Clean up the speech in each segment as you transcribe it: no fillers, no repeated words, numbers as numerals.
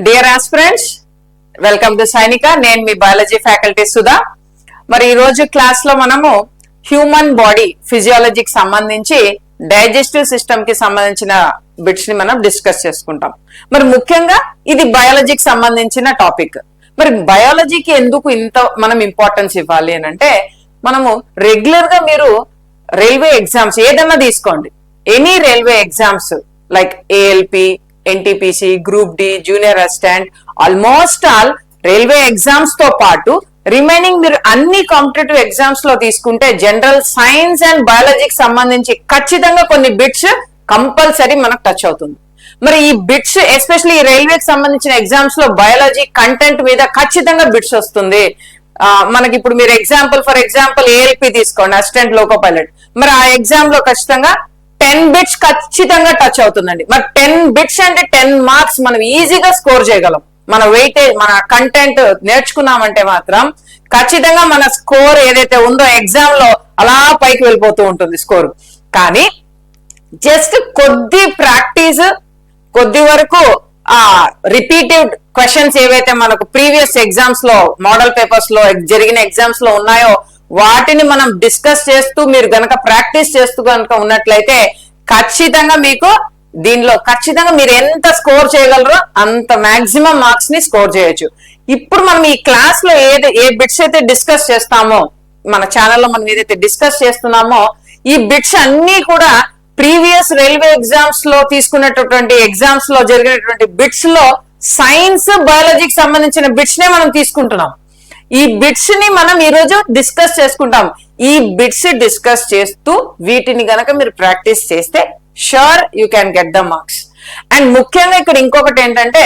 Dear aspirants, welcome to సైనిక. నేను మీ biology faculty Sudha. మరి ఈ రోజు క్లాస్ లో మనము హ్యూమన్ బాడీ ఫిజియాలజీకి సంబంధించి డైజెస్టివ్ సిస్టమ్ కి సంబంధించిన బిట్స్ ని మనం డిస్కస్ చేసుకుంటాం. మరి ముఖ్యంగా ఇది బయాలజీకి సంబంధించిన టాపిక్. మరి బయాలజీకి ఎందుకు ఇంత మనం ఇంపార్టెన్స్ ఇవ్వాలి అని అంటే, మనము రెగ్యులర్ గా మీరు రైల్వే ఎగ్జామ్స్ ఏదన్నా తీసుకోండి, any railway exams like A L P, N T P C, group D, junior assistant, almost all railway exams తో పాటు రిమైనింగ్ మీరు అన్ని కాంపిటేటివ్ ఎగ్జామ్స్ లో తీసుకుంటే జనరల్ సైన్స్ అండ్ బయాలజీకి సంబంధించి ఖచ్చితంగా కొన్ని బిట్స్ కంపల్సరీ మనకు టచ్ అవుతుంది. మరి ఈ బిట్స్ ఎస్పెషల్లీ ఈ రైల్వేకి సంబంధించిన ఎగ్జామ్స్ లో బయాలజీ కంటెంట్ మీద ఖచ్చితంగా బిట్స్ వస్తుంది. మనకి ఇప్పుడు మీరు ఫర్ ఎగ్జాంపుల్ ఏఎల్పి తీసుకోండి, అసిస్టెంట్ లోకో పైలట్. మరి ఆ ఎగ్జామ్ లో ఖచ్చితంగా 10 బిట్స్ ఖచ్చితంగా టచ్ అవుతుందండి. మరి 10 బిట్స్ అంటే 10 మార్క్స్ మనం ఈజీగా స్కోర్ చేయగలం. మన వెయిటేజ్, మన కంటెంట్ నేర్చుకున్నామంటే మాత్రం ఖచ్చితంగా మన స్కోర్ ఏదైతే ఉందో ఎగ్జామ్ లో అలా పైకి వెళ్ళిపోతూ ఉంటుంది స్కోర్. కానీ జస్ట్ కొద్ది ప్రాక్టీస్, కొద్ది వరకు ఆ రిపీటెడ్ క్వశ్చన్స్ ఏవైతే మనకు ప్రీవియస్ ఎగ్జామ్స్ లో, మోడల్ పేపర్స్ లో జరిగిన ఎగ్జామ్స్ లో ఉన్నాయో వాటిని మనం డిస్కస్ చేస్తూ మీరు గనక ప్రాక్టీస్ చేస్తూ గనక ఉన్నట్లయితే ఖచ్చితంగా మీకు దీనిలో ఖచ్చితంగా మీరు ఎంత స్కోర్ చేయగలరో అంత మాక్సిమం మార్క్స్ ని స్కోర్ చేయొచ్చు. ఇప్పుడు మనం ఈ క్లాస్ లో ఏ బిట్స్ అయితే డిస్కస్ చేస్తామో, మన ఛానల్లో మనం ఏదైతే డిస్కస్ చేస్తున్నామో ఈ బిట్స్ అన్ని కూడా ప్రీవియస్ రైల్వే ఎగ్జామ్స్ లో తీసుకున్నటువంటి ఎగ్జామ్స్ లో జరిగినటువంటి బిట్స్ లో సైన్స్, బయాలజీకి సంబంధించిన బిట్స్ నే మనం తీసుకుంటున్నాం. ఈ బిట్స్ ని మనం ఈ రోజు డిస్కస్ చేసుకుంటాం. ఈ బిట్స్ డిస్కస్ చేస్తూ వీటిని గనక మీరు ప్రాక్టీస్ చేస్తే sure you can get the marks. And ముఖ్యంగా ఇక్కడ ఇంకొకటి ఏంటంటే,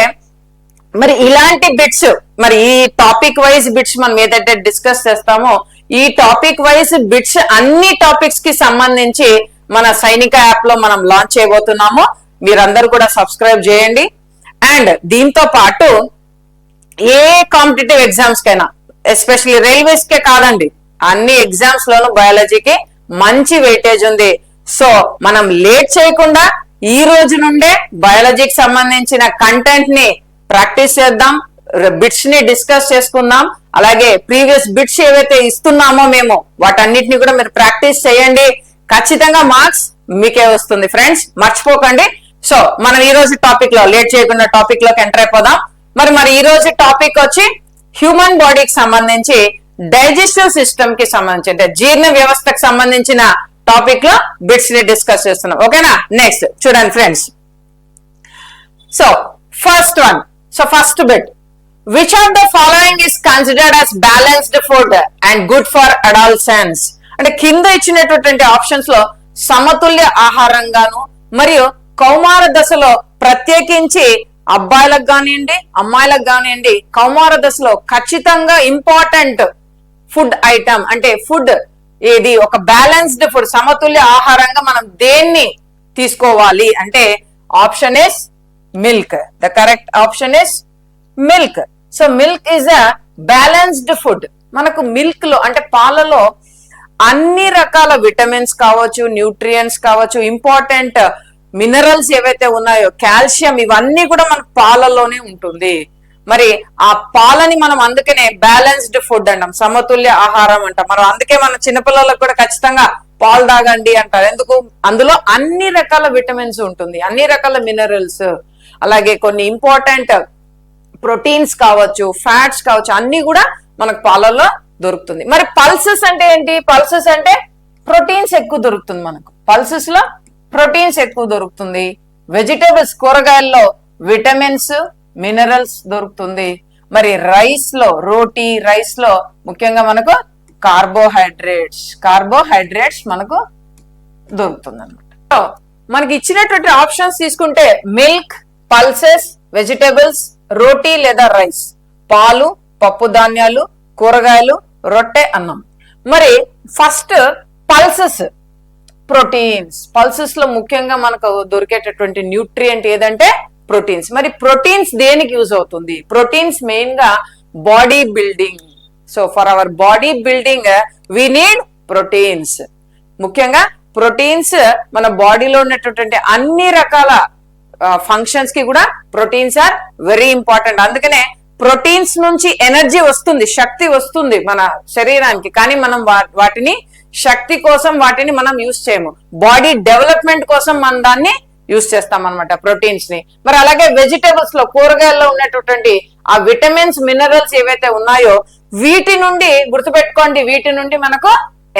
మరి ఇలాంటి బిట్స్, మరి ఈ టాపిక్ వైజ్ బిట్స్ మనం ఏదైతే డిస్కస్ చేస్తామో ఈ టాపిక్ వైజ్ బిట్స్ అన్ని టాపిక్స్ కి సంబంధించి మన సైనిక యాప్ లో మనం లాంచ్ చేయబోతున్నాము. మీరందరూ కూడా సబ్స్క్రైబ్ చేయండి. అండ్ దీంతో పాటు ఏ కాంపిటేటివ్ ఎగ్జామ్స్ కైనా, ఎస్పెషల్లీ రైల్వేస్ కే కాదండి, అన్ని ఎగ్జామ్స్ లోనూ బయాలజీకి మంచి వెయిటేజ్ ఉంది. సో మనం లేట్ చేయకుండా ఈ రోజు నుండే బయాలజీకి సంబంధించిన కంటెంట్ ని ప్రాక్టీస్ చేద్దాం, బిట్స్ ని డిస్కస్ చేసుకుందాం. అలాగే ప్రీవియస్ బిట్స్ ఏవైతే ఇస్తున్నామో మేము వాటన్నిటిని కూడా మీరు ప్రాక్టీస్ చేయండి. ఖచ్చితంగా మార్క్స్ మీకే వస్తుంది ఫ్రెండ్స్, మర్చిపోకండి. సో మనం ఈ రోజు టాపిక్ లో లేట్ చేయకుండా టాపిక్ లోకి ఎంటర్ అయిపోదాం. మరి ఈ రోజు టాపిక్ వచ్చి హ్యూమన్ బాడీకి సంబంధించి డైజెస్టివ్ సిస్టమ్ కి సంబంధించి, అంటే జీర్ణ వ్యవస్థకు సంబంధించిన టాపిక్ లో బిట్స్ ని డిస్కస్ చేస్తున్నాం. ఓకేనా? నెక్స్ట్ చూడండి friends. So first bit, which of the following is considered as balanced food and good for adolescence? అంటే కింద ఇచ్చినటువంటి ఆప్షన్స్ లో సమతుల్య ఆహారంగాను మరియు కౌమార దశలో ప్రత్యేకించి అబ్బాయిలకు కానివ్వండి, అమ్మాయిలకు కానివ్వండి, కౌమార దశలో ఖచ్చితంగా ఇంపార్టెంట్ ఫుడ్ ఐటమ్, అంటే ఫుడ్ ఏది, ఒక బ్యాలెన్స్డ్ ఫుడ్, సమతుల్య ఆహారంగా మనం దేన్ని తీసుకోవాలి అంటే option is milk. The correct option is milk. So milk is a balanced food. మనకు మిల్క్ లో అంటే పాలలో అన్ని రకాల విటమిన్స్ కావచ్చు, న్యూట్రియంట్స్ కావచ్చు, ఇంపార్టెంట్ మినరల్స్ ఏవైతే ఉన్నాయో, కాల్షియం, ఇవన్నీ కూడా మనకు పాలలోనే ఉంటుంది. మరి ఆ పాలని మనం అందుకనే బ్యాలెన్స్డ్ ఫుడ్ అంటాం, సమతుల్య ఆహారం అంటాం. మనం అందుకే మన చిన్నపిల్లలకు కూడా ఖచ్చితంగా పాలు తాగండి అంటారు. ఎందుకు? అందులో అన్ని రకాల విటమిన్స్ ఉంటుంది, అన్ని రకాల మినరల్స్, అలాగే కొన్ని ఇంపార్టెంట్ ప్రోటీన్స్ కావచ్చు, ఫ్యాట్స్ కావచ్చు, అన్ని కూడా మనకు పాలలో దొరుకుతుంది. మరి పల్సెస్ అంటే ఏంటి? పల్సెస్ అంటే ప్రోటీన్స్ ఎక్కువ దొరుకుతుంది మనకు. పల్సెస్ లో ప్రోటీన్స్ ఎక్కువ దొరుకుతుంది. వెజిటేబుల్స్, కూరగాయల్లో విటమిన్స్, మినరల్స్ దొరుకుతుంది. మరి రైస్ లో, రోటీ రైస్ లో ముఖ్యంగా మనకు కార్బోహైడ్రేట్స్ మనకు దొరుకుతుంది అనమాట. సో మనకి ఇచ్చినటువంటి ఆప్షన్స్ తీసుకుంటే మిల్క్, పల్సెస్, వెజిటేబుల్స్, రోటీ లేదా రైస్, పాలు, పప్పు ధాన్యాలు, కూరగాయలు, రొట్టె, అన్నం. మరి ఫస్ట్ పల్సెస్, ప్రోటీన్స్. పల్సెస్ లో ముఖ్యంగా మనకు దొరికేటటువంటి న్యూట్రియంట్ ఏదంటే ప్రోటీన్స్. మరి ప్రోటీన్స్ దేనికి యూజ్ అవుతుంది? ప్రోటీన్స్ మెయిన్ గా body building. So for our body building we need proteins. ముఖ్యంగా ప్రోటీన్స్ మన బాడీలో ఉన్నటువంటి అన్ని రకాల ఫంక్షన్స్ కి కూడా ప్రోటీన్స్ ఆర్ వెరీ ఇంపార్టెంట్. అందుకనే ప్రోటీన్స్ నుంచి ఎనర్జీ వస్తుంది, శక్తి వస్తుంది మన శరీరానికి, కానీ మనం వాటిని శక్తి కోసం వాటిని మనం యూజ్ చేయము. బాడీ డెవలప్మెంట్ కోసం మనం దాన్ని యూజ్ చేస్తాం అనమాట ప్రోటీన్స్ ని. మరి అలాగే వెజిటేబుల్స్ లో, కూరగాయల్లో ఉన్నటువంటి ఆ విటమిన్స్, మినరల్స్ ఏవైతే ఉన్నాయో వీటి నుండి గుర్తుపెట్టుకోండి, వీటి నుండి మనకు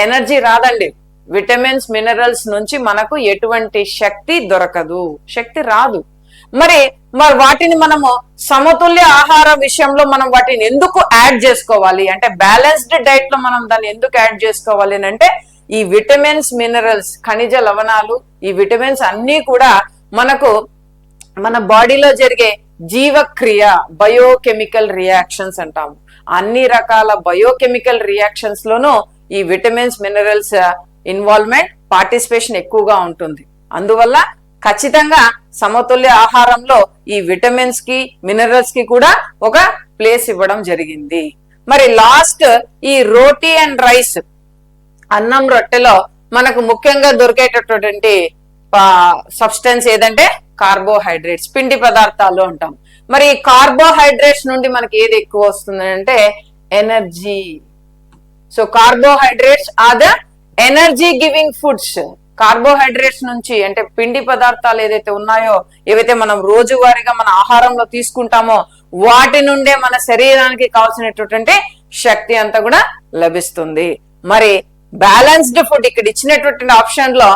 ఎనర్జీ రాదండి. విటమిన్స్, మినరల్స్ నుంచి మనకు ఎటువంటి శక్తి దొరకదు, శక్తి రాదు. మరి వాటిని మనము సమతుల్య ఆహార విషయంలో మనం వాటిని ఎందుకు యాడ్ చేసుకోవాలి అంటే, బ్యాలెన్స్డ్ డైట్ లో మనం దాన్ని ఎందుకు యాడ్ చేసుకోవాలి అంటే, ఈ విటమిన్స్, మినరల్స్, ఖనిజ లవణాలు, ఈ విటమిన్స్ అన్ని కూడా మనకు మన బాడీలో జరిగే జీవక్రియ, బయోకెమికల్ రియాక్షన్స్ అంటాము. అన్ని రకాల బయోకెమికల్ రియాక్షన్స్ లోనూ ఈ విటమిన్స్, మినరల్స్ ఇన్వాల్వ్మెంట్, పార్టిసిపేషన్ ఎక్కువగా ఉంటుంది. అందువల్ల ఖచ్చితంగా సమతుల్య ఆహారంలో ఈ విటమిన్స్ కి, మినరల్స్ కి కూడా ఒక ప్లేస్ ఇవ్వడం జరిగింది. మరి లాస్ట్ ఈ రోటీ అండ్ రైస్, అన్నం రొట్టెలో మనకు ముఖ్యంగా దొరికేటటువంటి సబ్స్టెన్స్ ఏదంటే కార్బోహైడ్రేట్స్, పిండి పదార్థాలు అంటాం. మరి ఈ కార్బోహైడ్రేట్స్ నుండి మనకి ఏది ఎక్కువ వస్తుంది అంటే energy. So carbohydrates are the energy giving foods. Carbohydrates నుంచి అంటే పిండి పదార్థాలు ఏదైతే ఉన్నాయో, ఏవైతే మనం రోజువారీగా మన ఆహారంలో తీసుకుంటామో వాటి నుండే మన శరీరానికి కావాల్సినటువంటి శక్తి అంతా కూడా లభిస్తుంది. మరి బ్యాలెన్స్డ్ ఫుడ్ ఇక్కడ ఇచ్చినటువంటి ఆప్షన్ లో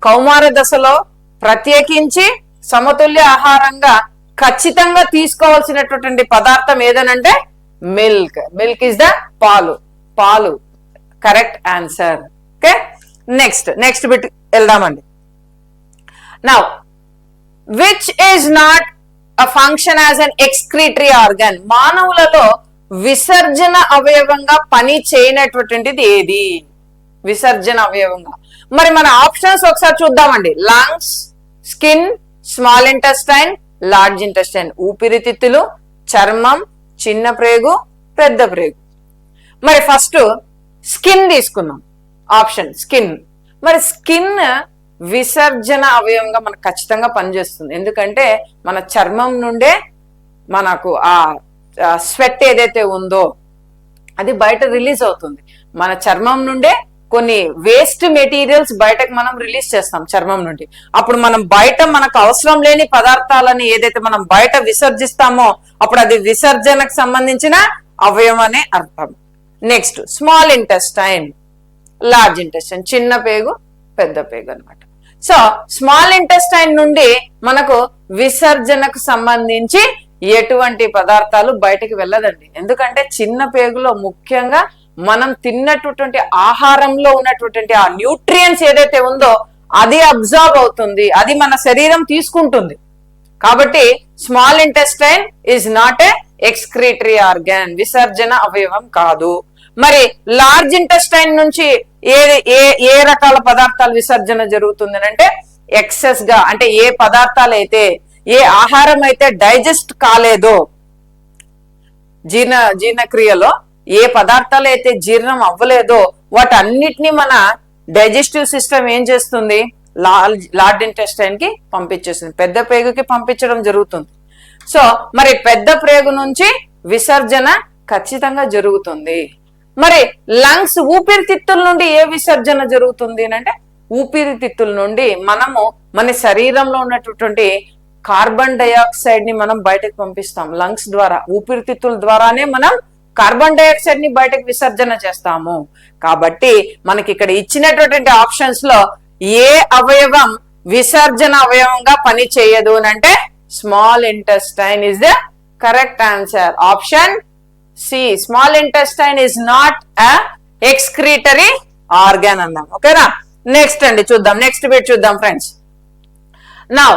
కౌమార దశలో ప్రత్యేకించి సమతుల్య ఆహారంగా ఖచ్చితంగా తీసుకోవాల్సినటువంటి పదార్థం ఏదనంటే మిల్క్. మిల్క్ ఇస్ ద పాలు. Correct answer. Okay, next bit వెళ్దామండి. Now which is not a function as an excretory organ. మానవులలో విసర్జన అవయవంగా పని చేయనటువంటిది ఏది? విసర్జన అవయవంగా. మరి మన ఆప్షన్స్ ఒకసారి చూద్దామండి. Lungs, skin, small intestine, large intestine. ఊపిరితిత్తులు, చర్మం, చిన్న ప్రేగు, పెద్ద ప్రేగు. మరి ఫస్ట్ స్కిన్ తీసుకుందాం. Option skin. మరి స్కిన్ విసర్జన అవయవంగా మనకు ఖచ్చితంగా పనిచేస్తుంది. ఎందుకంటే మన చర్మం నుండే మనకు ఆ స్వెట్ ఏదైతే ఉందో అది బయట రిలీజ్ అవుతుంది. మన చర్మం నుండే కొన్ని వేస్ట్ మెటీరియల్స్ బయటకు మనం రిలీజ్ చేస్తాం చర్మం నుండి. అప్పుడు మనం బయట మనకు అవసరం లేని పదార్థాలని ఏదైతే మనం బయట విసర్జిస్తామో అప్పుడు అది విసర్జనకు సంబంధించిన అవయవం అనే అర్థం. Next small intestine, large intestine, చిన్న పేగు, పెద్ద పేగు అనమాట. సో స్మాల్ ఇంటెస్టైన్ నుండి మనకు విసర్జనకు సంబంధించి ఎటువంటి పదార్థాలు బయటకు వెళ్ళదండి. ఎందుకంటే చిన్న పేగులో ముఖ్యంగా మనం తిన్నటువంటి ఆహారంలో ఉన్నటువంటి ఆ న్యూట్రియన్స్ ఏదైతే ఉందో అది అబ్జర్వ్ అవుతుంది, అది మన శరీరం తీసుకుంటుంది. కాబట్టి small intestine is not a excretory organ, విసర్జన అవయవం కాదు. మరి లార్జ్ ఇంటెస్టైన్ నుంచి ఏ రకాల పదార్థాలు విసర్జన జరుగుతుంది అంటే ఎక్సెస్ గా, అంటే ఏ పదార్థాలు అయితే, ఏ ఆహారం అయితే డైజెస్ట్ కాలేదో, జీర్ణక్రియలో ఏ పదార్థాలు అయితే జీర్ణం అవ్వలేదో వాటన్నిటిని మన డైజెస్టివ్ సిస్టమ్ ఏం చేస్తుంది, లార్జ్ ఇంటెస్టైన్ కి పంపించేస్తుంది, పెద్ద ప్రేగుకి పంపించడం జరుగుతుంది. సో మరి పెద్ద ప్రేగు నుంచి విసర్జన ఖచ్చితంగా జరుగుతుంది. మరి లంగ్స్, ఊపిరితిత్తుల నుండి ఏ విసర్జన జరుగుతుంది అంటే ఊపిరితిత్తుల నుండి మనము మన శరీరంలో ఉన్నటువంటి కార్బన్ డైఆక్సైడ్ ని మనం బయటకు పంపిస్తాం లంగ్స్ ద్వారా. ఊపిరితిత్తుల ద్వారానే మనం కార్బన్ డైఆక్సైడ్ ని బయటకు విసర్జన చేస్తాము. కాబట్టి మనకి ఇక్కడ ఇచ్చినటువంటి ఆప్షన్స్ లో ఏ అవయవం విసర్జన అవయవంగా పని చేయదు అని అంటే small intestine is the correct answer. Option C, small intestine is not a excretory organ అన్నాం. ఓకేనా, నెక్స్ట్ అండి చూద్దాం, నెక్స్ట్ బిట్ చూద్దాం friends. Now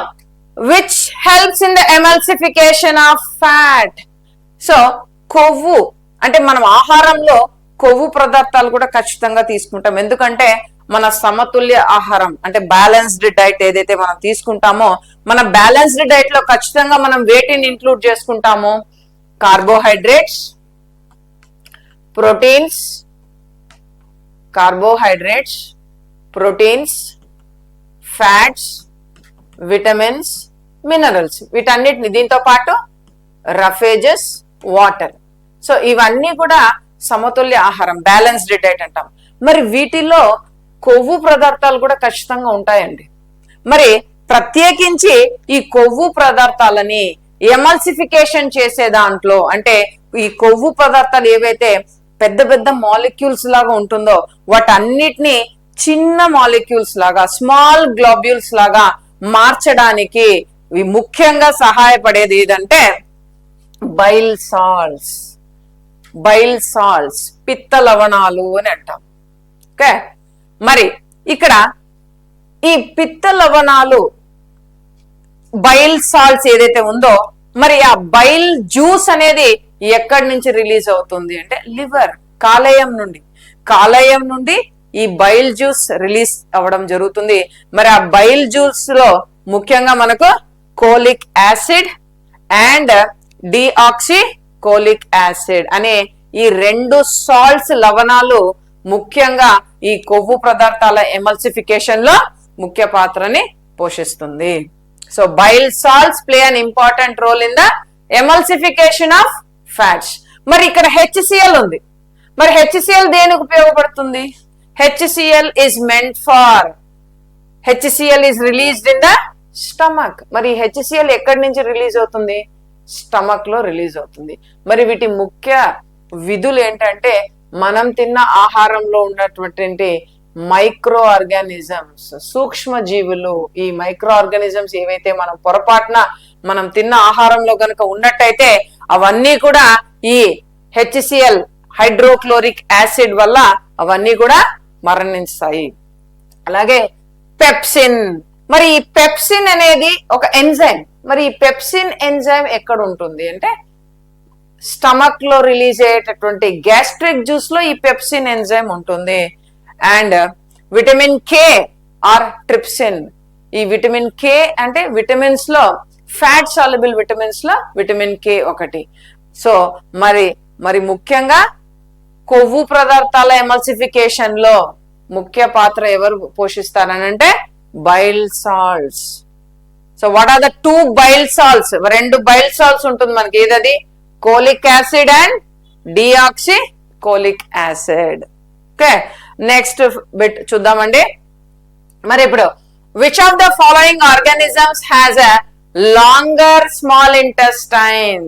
which helps in the emulsification of fat. So కొవ్వు అంటే మనం ఆహారంలో కొవ్వు పదార్థాలు కూడా ఖచ్చితంగా తీసుకుంటాం. ఎందుకంటే మన సమతుల్య ఆహారం అంటే బ్యాలెన్స్డ్ డైట్ ఏదైతే మనం తీసుకుంటామో మన బ్యాలెన్స్డ్ డైట్ లో ఖచ్చితంగా మనం వేటిని ఇంక్లూడ్ చేసుకుంటాము, carbohydrates, proteins, fats, vitamins, minerals, వీటన్నిటిని దీంతో పాటు రఫేజెస్, వాటర్. సో ఇవన్నీ కూడా సమతుల్య ఆహారం, బ్యాలెన్స్డ్ డైట్ అంటాం. మరి వీటిలో కొవ్వు పదార్థాలు కూడా ఖచ్చితంగా ఉంటాయండి. మరి ప్రత్యేకించి ఈ కొవ్వు పదార్థాలని ఎమల్సిఫికేషన్ చేసే దాంట్లో, అంటే ఈ కొవ్వు పదార్థాలు ఏవైతే పెద్ద పెద్ద మాలిక్యూల్స్ లాగా ఉంటుందో వాటన్నిటిని చిన్న మాలిక్యూల్స్ లాగా, స్మాల్ గ్లోబ్యూల్స్ లాగా మార్చడానికి ముఖ్యంగా సహాయపడేది ఏదంటే బైల్ సాల్ట్స్. బైల్ సాల్ట్స్, పిత్త లవణాలు అని అంటాం. ఓకే, మరి ఇక్కడ ఈ పిత్త లవణాలు, బైల్ సాల్ట్స్ ఏదైతే ఉందో, మరి ఆ బైల్ జ్యూస్ అనేది ఎక్కడి నుంచి రిలీజ్ అవుతుంది అంటే లివర్, కాలేయం నుండి. కాలేయం నుండి ఈ బైల్ జ్యూస్ రిలీజ్ అవ్వడం జరుగుతుంది. మరి ఆ బైల్ జ్యూస్ లో ముఖ్యంగా మనకు colic acid and deoxycholic acid అనే ఈ రెండు సాల్ట్స్, లవణాలు ముఖ్యంగా ఈ కొవ్వు పదార్థాల ఎమల్సిఫికేషన్ లో ముఖ్య పాత్రని పోషిస్తుంది. So bile salts play an important role in the emulsification of fats. మరి ఇక్కడ HCl ఉంది. మరి HCl దేనికి ఉపయోగపడుతుంది? HCl is meant for, HCl is released in the stomach. మరి HCl ఎక్కడి నుంచి రిలీజ్ అవుతుంది? స్టమక్ లో రిలీజ్ అవుతుంది. మరి వీటి ముఖ్య విధులు ఏంటంటే మనం తిన్న ఆహారంలో ఉన్నటువంటి మైక్రో ఆర్గానిజమ్స్, సూక్ష్మ జీవులు, ఈ మైక్రో ఆర్గానిజమ్స్ ఏవైతే మనం పొరపాటున మనం తిన్న ఆహారంలో గనక ఉన్నట్టయితే అవన్నీ కూడా ఈ HCl, హైడ్రోక్లోరిక్ యాసిడ్ వల్ల అవన్నీ కూడా మరణిస్తాయి. అలాగే పెప్సిన్. మరి ఈ పెప్సిన్ అనేది ఒక ఎంజైమ్. మరి ఈ పెప్సిన్ ఎంజైమ్ ఎక్కడ ఉంటుంది అంటే స్టమక్ లో రిలీజ్ అయ్యేటటువంటి గ్యాస్ట్రిక్ జ్యూస్ లో ఈ పెప్సిన్ ఎంజైమ్ ఉంటుంది. And vitamin K or trypsin. ఈ విటమిన్ K అంటే విటమిన్స్ లో, ఫ్యాట్ సాల్యుబుల్ విటమిన్స్ లో విటమిన్ K ఒకటి. సో మరి ముఖ్యంగా కొవ్వు పదార్థాల ఎమల్సిఫికేషన్ లో ముఖ్య పాత్ర ఎవరు పోషిస్తారనంటే bile salts. So what are the two bile salts? రెండు బైల్ సాల్ట్స్ ఉంటుంది మనకి. ఏదది? Cholic acid and deoxycholic acid. Okay, next bit చూద్దామండి. మరి ఇప్పుడు which of the following organisms has a longer small intestine?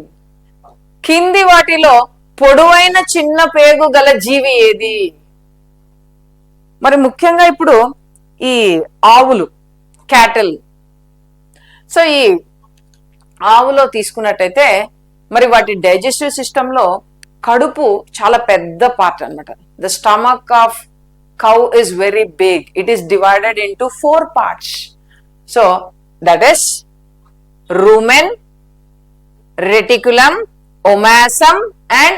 కింది వాటిలో పొడవైన చిన్న పేగు గల జీవి ఏది? మరి ముఖ్యంగా ఇప్పుడు ఈ ఆవులు, క్యాటిల్. సో ఈ ఆవులో తీసుకున్నట్టయితే మరి వాటి డైజెస్టివ్ సిస్టమ్ లో కడుపు చాలా పెద్ద పార్ట్ అన్నమాట. The stomach of cow is very big. It is divided into 4 parts. So that is rumen, reticulum, omasum and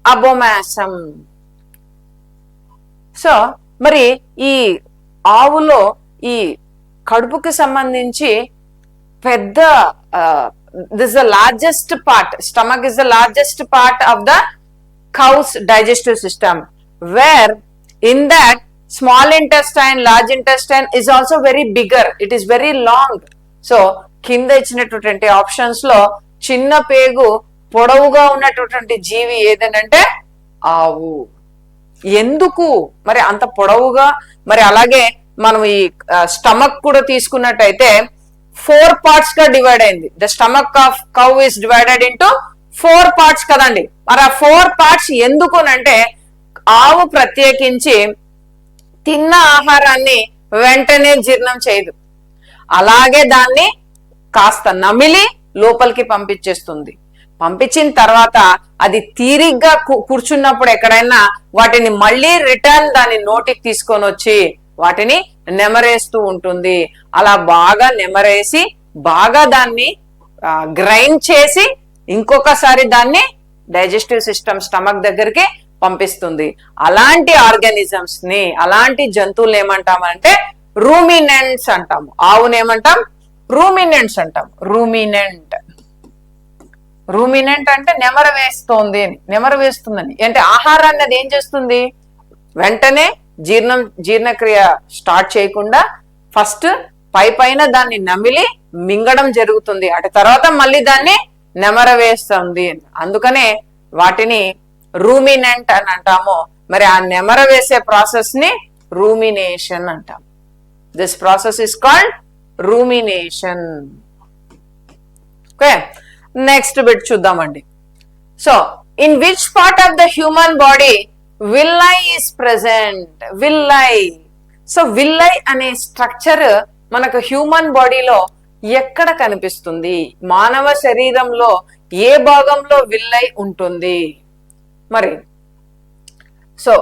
abomasum. So మరి ఈ ఆవులో ఈ కడుపుకి సంబంధించి పెద్ద this is the largest part, stomach is the largest part of the cow's digestive system, where in that small intestine, large intestine is also very bigger, it is very long. So కింద ఇచ్చినటువంటి options లో చిన్న పేగు పొడవుగా ఉన్నటువంటి జీవి ఏదనంటే ఆవు. ఎందుకు మరి అంత పొడవుగా? మరి అలాగే మనం ఈ స్టమక్ కూడా తీసుకున్నట్టయితే 4 parts గా డివైడ్ అయింది. The stomach of cow is divided into 4 parts కదండి. మరి ఆ 4 parts ఎందుకునంటే ఆవు ప్రత్యేకించి తిన్న ఆహారాన్ని వెంటనే జీర్ణం చేయదు. అలాగే దాన్ని కాస్త నమిలి లోపలికి పంపించేస్తుంది. పంపించిన తర్వాత అది తీరిగ్గా కూర్చున్నప్పుడు ఎక్కడైనా వాటిని మళ్ళీ రిటర్న్ దాని నోటికి తీసుకొని వచ్చి వాటిని నెమరేస్తూ ఉంటుంది. అలా బాగా నెమరేసి బాగా దాన్ని గ్రైండ్ చేసి ఇంకొకసారి దాన్ని డైజెస్టివ్ సిస్టమ్ స్టమక్ దగ్గరికి పంపిస్తుంది. అలాంటి ఆర్గానిజమ్స్ ని, అలాంటి జంతువులు ఏమంటామంటే రూమినెంట్స్ అంటాము. ఆవును ఏమంటాం? రూమినెంట్స్ అంటాం. రూమినెంట్ అంటే నెమర వేస్తోంది అని, నెమర వేస్తుందని. అంటే ఆహారాన్ని అది ఏం చేస్తుంది? వెంటనే జీర్ణక్రియ స్టార్ట్ చేయకుండా ఫస్ట్ పైన దాన్ని నమిలి మింగడం జరుగుతుంది, అటు తర్వాత మళ్ళీ దాన్ని నెమరవేస్తుంది. అందుకనే వాటిని రూమినెంట్ అని అంటాము. మరి ఆ నెమరవేసే ప్రాసెస్ ని రూమినేషన్ అంటాం. This process is called rumination. Okay, next bit చూద్దామండి. So in which part of the human body villi is present? Villi. So villi అనే స్ట్రక్చర్ మనకు హ్యూమన్ బాడీలో ఎక్కడ కనిపిస్తుంది? మానవ శరీరంలో ఏ భాగంలో విల్లై ఉంటుంది? మరి so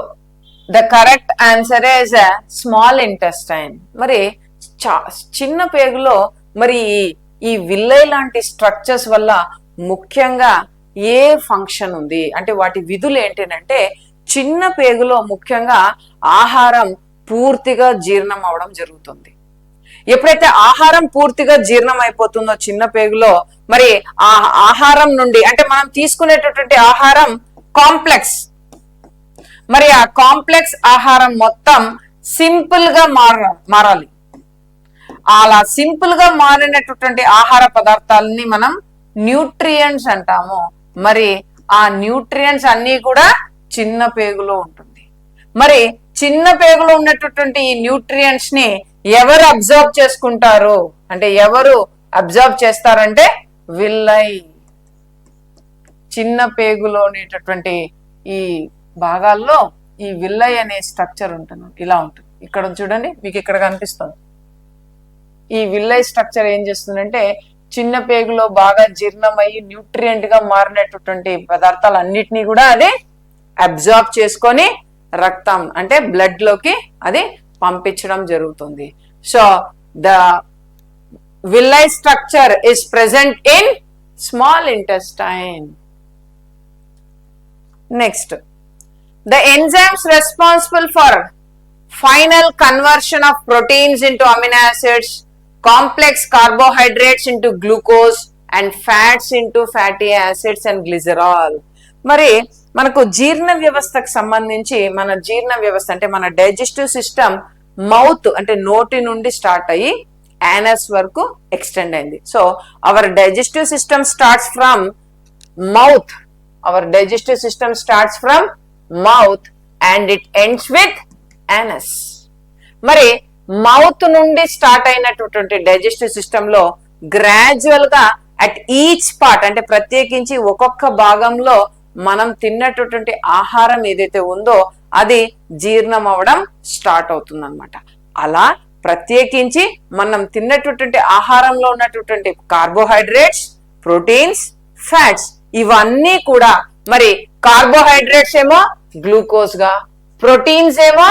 the correct answer is small intestine. మరి చిన్న పేగులో మరి ఈ విల్లై లాంటి స్ట్రక్చర్స్ వల్ల ముఖ్యంగా ఏ ఫంక్షన్ ఉంది అంటే వాటి విధులు ఏంటంటే, చిన్న పేగులో ముఖ్యంగా ఆహారం పూర్తిగా జీర్ణం అవడం జరుగుతుంది. ఎప్పుడైతే ఆహారం పూర్తిగా జీర్ణం అయిపోతుందో చిన్న పేగులో, మరి ఆ ఆహారం నుండి అంటే మనం తీసుకునేటటువంటి ఆహారం కాంప్లెక్స్, మరి ఆ కాంప్లెక్స్ ఆహారం మొత్తం సింపుల్ గా మారాలి. అలా సింపుల్ గా మారినటువంటి ఆహార పదార్థాలని మనం న్యూట్రియంట్స్ అంటాము. మరి ఆ న్యూట్రియంట్స్ అన్ని కూడా చిన్న పేగులో ఉంటుంది. మరి చిన్న పేగులో ఉన్నటువంటి ఈ న్యూట్రియంట్స్ ని ఎవరు అబ్జర్వ్ చేసుకుంటారు అంటే, ఎవరు అబ్జర్వ్ చేస్తారంటే విల్లై. చిన్న పేగులో ఉండేటటువంటి ఈ భాగాల్లో ఈ విల్లై అనే స్ట్రక్చర్ ఉంటుంది. ఇలా ఉంటుంది. ఇక్కడ చూడండి, మీకు ఇక్కడ కనిపిస్తుంది. ఈ విల్లై స్ట్రక్చర్ ఏం చేస్తుందంటే, చిన్న పేగులో బాగా జీర్ణమయ్యి న్యూట్రియంట్ గా మారినటువంటి పదార్థాలు అన్నిటినీ కూడా అది అబ్జార్బ్ చేసుకొని రక్తం అంటే బ్లడ్ లోకి అది పంపించడం జరుగుతుంది. So the విల్లై structure is present in small intestine. Next, the enzymes responsible for final conversion of proteins into amino acids, complex carbohydrates into glucose and fats into fatty acids and glycerol. మరి మనకు జీర్ణ వ్యవస్థకు సంబంధించి, మన జీర్ణ వ్యవస్థ అంటే మన డైజెస్టివ్ సిస్టమ్ మౌత్ అంటే నోటి నుండి స్టార్ట్ అయ్యి యానస్ వరకు ఎక్స్టెండ్ అయింది. So our digestive system starts from mouth. Our digestive system starts from mouth and it ends with anus. మరి మౌత్ నుండి స్టార్ట్ అయినటువంటి డైజెస్టివ్ సిస్టమ్ లో గ్రాడ్యువల్ గా అట్ ఈచ్ పార్ట్ అంటే ప్రత్యేకించి ఒక్కొక్క భాగంలో మనం తిన్నటువంటి ఆహారం ఏదైతే ఉందో అది జీర్ణం అవడం స్టార్ట్ అవుతుంది అనమాట. అలా ప్రత్యేకించి మనం తిన్నటువంటి ఆహారంలో ఉన్నటువంటి కార్బోహైడ్రేట్స్, ప్రోటీన్స్, ఫ్యాట్స్ ఇవన్నీ కూడా మరి కార్బోహైడ్రేట్స్ ఏమో గ్లూకోజ్ గా, ప్రోటీన్స్ ఏమో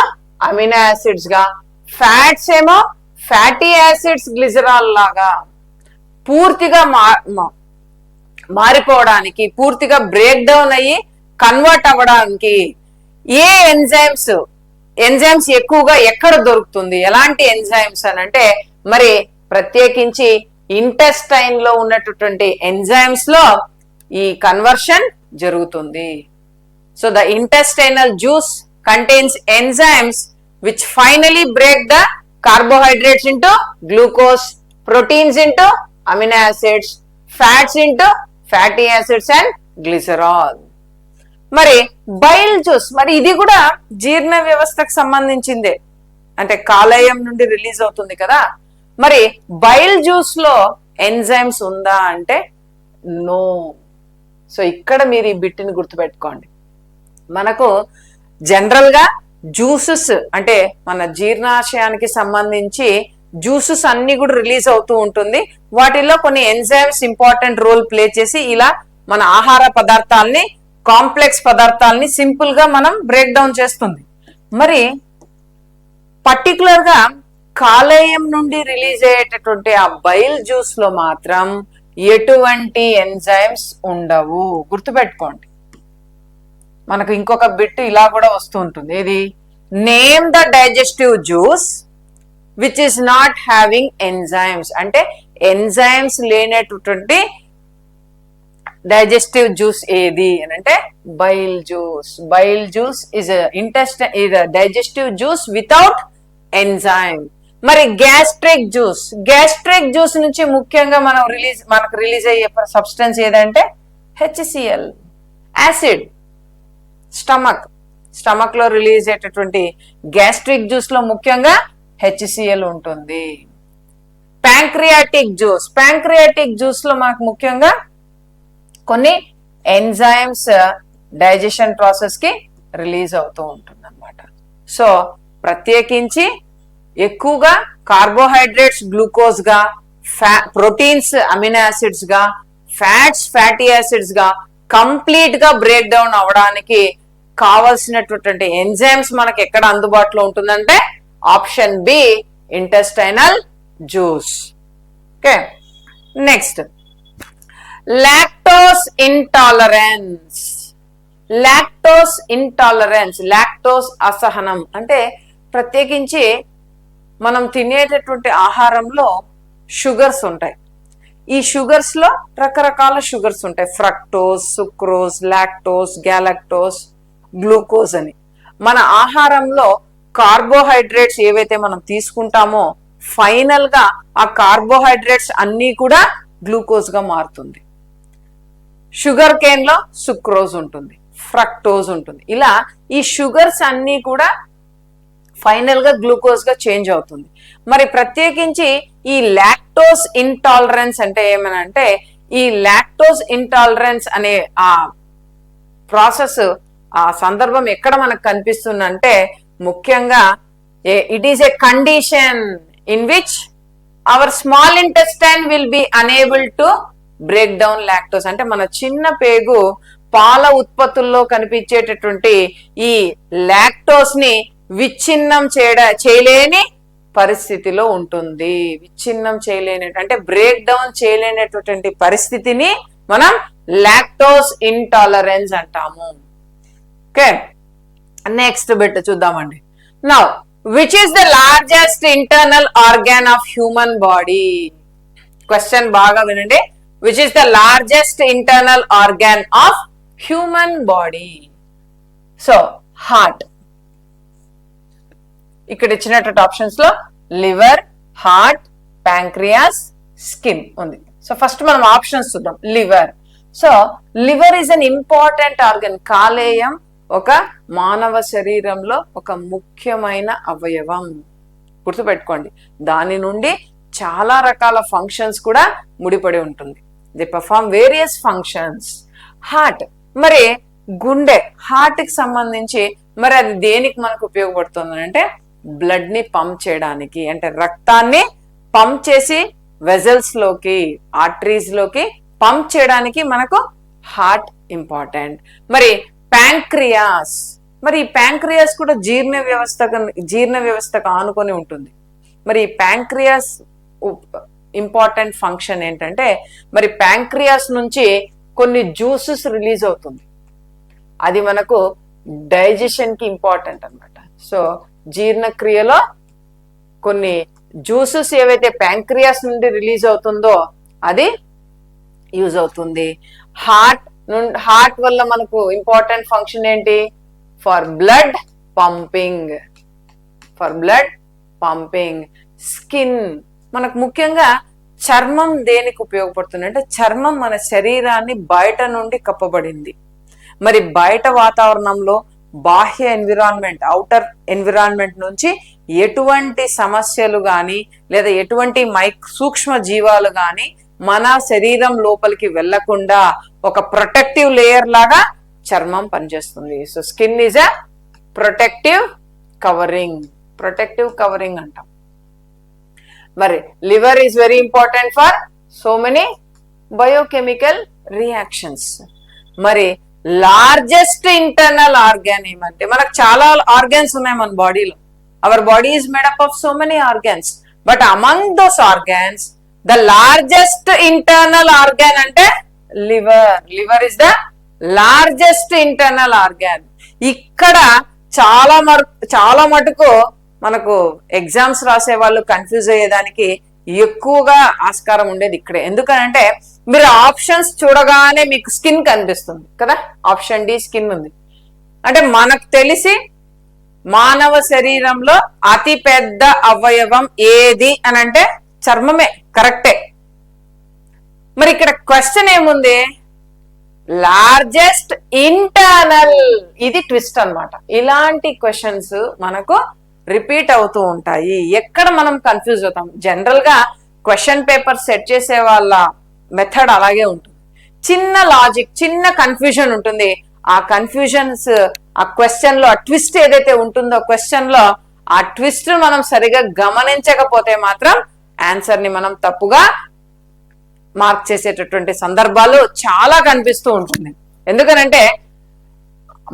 అమినో యాసిడ్స్ గా, ఫ్యాట్స్ ఏమో ఫ్యాటీ యాసిడ్స్ గ్లిజరాల్ లాగా పూర్తిగా మారిపోవడానికి, పూర్తిగా బ్రేక్ డౌన్ అయ్యి కన్వర్ట్ అవ్వడానికి ఏ ఎంజైమ్స్ ఎక్కువగా ఎక్కడ దొరుకుతుంది, ఎలాంటి ఎంజైమ్స్ అని అంటే మరి ప్రత్యేకించి ఇంటెస్టైన్ లో ఉన్నటువంటి ఎంజైమ్స్ లో ఈ కన్వర్షన్ జరుగుతుంది. So the intestinal juice contains enzymes which finally break the carbohydrates into glucose, proteins into amino acids, fats into fatty acids and glycerol. మరి బైల్ జ్యూస్, మరి ఇది కూడా జీర్ణ వ్యవస్థకు సంబంధించిందే, అంటే కాలేయం నుండి రిలీజ్ అవుతుంది కదా. మరి బైల్ జ్యూస్ లో ఎంజైమ్స్ ఉందా అంటే నో. సో ఇక్కడ మీరు ఈ బిట్ని గుర్తుపెట్టుకోండి. మనకు జనరల్ గా జ్యూసెస్ అంటే మన జీర్ణాశయానికి సంబంధించి జ్యూసెస్ అన్ని కూడా రిలీజ్ అవుతూ ఉంటుంది. వాటిల్లో కొన్ని ఎంజైమ్స్ ఇంపార్టెంట్ రోల్ ప్లే చేసి ఇలా మన ఆహార పదార్థాలని, కాంప్లెక్స్ పదార్థాలని సింపుల్ గా మనం బ్రేక్ డౌన్ చేస్తుంది. మరి పర్టికులర్ గా కాలేయం నుండి రిలీజ్ అయ్యేటటువంటి ఆ బైల్ జ్యూస్ లో మాత్రం ఎటువంటి ఎంజైమ్స్ ఉండవు. గుర్తుపెట్టుకోండి. మనకు ఇంకొక బిట్ ఇలా కూడా వస్తూ ఉంటుంది. ఇది name the digestive juice which is not having enzymes. అంటే ఎంజైమ్స్ లేనటువంటి డైజెస్టివ్ జ్యూస్ ఏది అని అంటే bile juice. Bile juice is digestive juice without enzyme. మరి గ్యాస్ట్రిక్ జ్యూస్ నుంచి ముఖ్యంగా మనకు రిలీజ్ అయ్యే సబ్స్టెన్స్ ఏదంటే HCl, యాసిడ్. స్టమక్ లో రిలీజ్ అయ్యేటటువంటి గ్యాస్ట్రిక్ జ్యూస్ లో ముఖ్యంగా HCl ఉంటుంది. ప్యాంక్రియాటిక్ జ్యూస్ లో మనకు ముఖ్యంగా కొన్ని ఎంజైమ్స్ డైజెషన్ ప్రాసెస్ కి రిలీజ్ అవుతూ ఉంటుంది అన్నమాట. సో ప్రత్యేకించి ఎక్కువగా కార్బోహైడ్రేట్స్ గ్లూకోజ్ గా, ప్రోటీన్స్ అమినో యాసిడ్స్ గా, ఫ్యాట్స్ ఫ్యాటీ యాసిడ్స్ గా కంప్లీట్ గా బ్రేక్ డౌన్ అవడానికి కావలసినటువంటి ఎంజైమ్స్ మనకి ఎక్కడ అందుబాటులో ఉంటుందంటే option B, intestinal juice. Okay, next lactose intolerance, lactose అసహనం. అంటే ప్రత్యేకించి మనం తినేటటువంటి ఆహారంలో షుగర్స్ ఉంటాయి. ఈ షుగర్స్ లో రకరకాల షుగర్స్ ఉంటాయి. ఫ్రక్టోస్, సుక్రోజ్, లాక్టోస్, గ్యాలక్టోస్, గ్లూకోజ్ అని. మన ఆహారంలో కార్బోహైడ్రేట్స్ ఏవైతే మనం తీసుకుంటామో ఫైనల్ గా ఆ కార్బోహైడ్రేట్స్ అన్ని కూడా గ్లూకోజ్ గా మారుతుంది. షుగర్ కేన్ లో సుక్రోజ్ ఉంటుంది, ఫ్రక్టోజ్ ఉంటుంది. ఇలా ఈ షుగర్స్ అన్ని కూడా ఫైనల్ గా గ్లూకోజ్ గా చేంజ్ అవుతుంది. మరి ప్రత్యేకించి ఈ లాక్టోస్ ఇంటాలరెన్స్ అంటే ఏమనంటే, ఈ లాక్టోస్ ఇంటాలరెన్స్ అనే ఆ ప్రాసెస్, ఆ సందర్భం ఎక్కడ మనకు కనిపిస్తుందంటే ముఖ్యంగా it is a condition in which our small intestine will be unable to break down lactose. అంటే మన చిన్న పేగు పాల ఉత్పత్తుల్లో కనిపించేటటువంటి ఈ లాక్టోస్ ని విచ్ఛిన్నం చేయలేని పరిస్థితిలో ఉంటుంది. విచ్ఛిన్నం చేయలేని అంటే బ్రేక్ డౌన్ చేయలేనటువంటి పరిస్థితిని మనం లాక్టోస్ ఇంటాలరెన్స్ అంటాము. ఓకే, నెక్స్ట్ బిట్ చూద్దామండి. Now which is the largest internal organ of human body? Question బాగా వినండి. Which is the largest internal organ of human body? So heart. ఇక్కడ ఇచ్చినటువంటి ఆప్షన్స్ లో లివర్, హార్ట్, ప్యాంక్రియాస్, స్కిన్ ఉంది. So first మనం options చూద్దాం. Liver. So liver is an important organ. కాలేయం ఒక మానవ శరీరంలో ఒక ముఖ్యమైన అవయవం, గుర్తుపెట్టుకోండి. దాని నుండి చాలా రకాల ఫంక్షన్స్ కూడా ముడిపడి ఉంటుంది. The perform various functions. Heart, మరి గుండె, హార్ట్ కి సంబంధించి మరి అది దేనికి మనకు ఉపయోగపడుతుంది అంటే బ్లడ్ ని పంప్ చేయడానికి, అంటే రక్తాన్ని పంప్ చేసి వెజల్స్ లోకి, ఆర్టరీస్ లోకి పంప్ చేయడానికి మనకు హార్ట్ ఇంపార్టెంట్. మరి ప్యాంక్రియాస్, మరి ఈ ప్యాంక్రియాస్ కూడా జీర్ణ వ్యవస్థకు ఆనుకొని ఉంటుంది. మరి ఈ ప్యాంక్రియాస్ ఇంపార్టెంట్ ఫంక్షన్ ఏంటంటే, మరి ప్యాంక్రియాస్ నుంచి కొన్ని జ్యూసెస్ రిలీజ్ అవుతుంది. అది మనకు డైజెషన్ కి ఇంపార్టెంట్ అన్నమాట. సో జీర్ణక్రియలో కొన్ని జ్యూసెస్ ఏవైతే ప్యాంక్రియాస్ నుండి రిలీజ్ అవుతుందో అది యూజ్ అవుతుంది. హార్ట్ వల్ల మనకు ఇంపార్టెంట్ ఫంక్షన్ ఏంటి? For blood pumping. స్కిన్, మనకు ముఖ్యంగా చర్మం దేనికి ఉపయోగపడుతుంది అంటే, చర్మం మన శరీరాన్ని బయట నుండి కప్పబడింది. మరి బయట వాతావరణంలో బాహ్య ఎన్విరాన్మెంట్, అవుటర్ ఎన్విరాన్మెంట్ నుంచి ఎటువంటి సమస్యలు గాని లేదా ఎటువంటి సూక్ష్మ జీవాలు గాని మన శరీరం లోపలికి వెళ్లకుండా ఒక ప్రొటెక్టివ్ లేయర్ లాగా చర్మం పనిచేస్తుంది. So skin is a protective covering అంటాం. మరి liver is very important for so many biochemical reactions. మరి లార్జెస్ట్ ఇంటర్నల్ ఆర్గాన్ ఏమంటే, మనకు చాలా ఆర్గాన్స్ ఉన్నాయి మన బాడీలో. Our body is made up of so many organs, but among those organs the largest internal organ అంటే liver is the largest internal organ. ఇక్కడ చాలా మటుకు మనకు ఎగ్జామ్స్ రాసే వాళ్ళు కన్ఫ్యూజ్ అయ్యేదానికి ఎక్కువగా ఆస్కారం ఉండేది ఇక్కడే. ఎందుకనంటే మీరు ఆప్షన్స్ చూడగానే మీకు స్కిన్ కనిపిస్తుంది కదా, ఆప్షన్ డి స్కిన్ ఉంది. అంటే మనకు తెలిసి మానవ శరీరంలో అతి పెద్ద అవయవం ఏది అని అంటే చర్మమే, కరెక్టే. మరి ఇక్కడ క్వశ్చన్ ఏముంది? లార్జెస్ట్ ఇంటర్నల్, ఇది ట్విస్ట్ అన్నమాట. ఇలాంటి క్వశ్చన్స్ మనకు రిపీట్ అవుతూ ఉంటాయి. ఎక్కడ మనం కన్ఫ్యూజ్ అవుతాం? జనరల్ గా క్వశ్చన్ పేపర్ సెట్ చేసే వాళ్ళ మెథడ్ అలాగే ఉంటుంది. చిన్న లాజిక్, చిన్న కన్ఫ్యూజన్ ఉంటుంది. ఆ కన్ఫ్యూజన్స్, ఆ క్వశ్చన్ లో ఆ ట్విస్ట్ ఏదైతే ఉంటుందో క్వశ్చన్ లో, ఆ ట్విస్ట్ మనం సరిగా గమనించకపోతే మాత్రం ఆన్సర్ ని మనం తప్పుగా మార్క్ చేసేటటువంటి సందర్భాలు చాలా కనిపిస్తూ ఉంటుంది. ఎందుకనంటే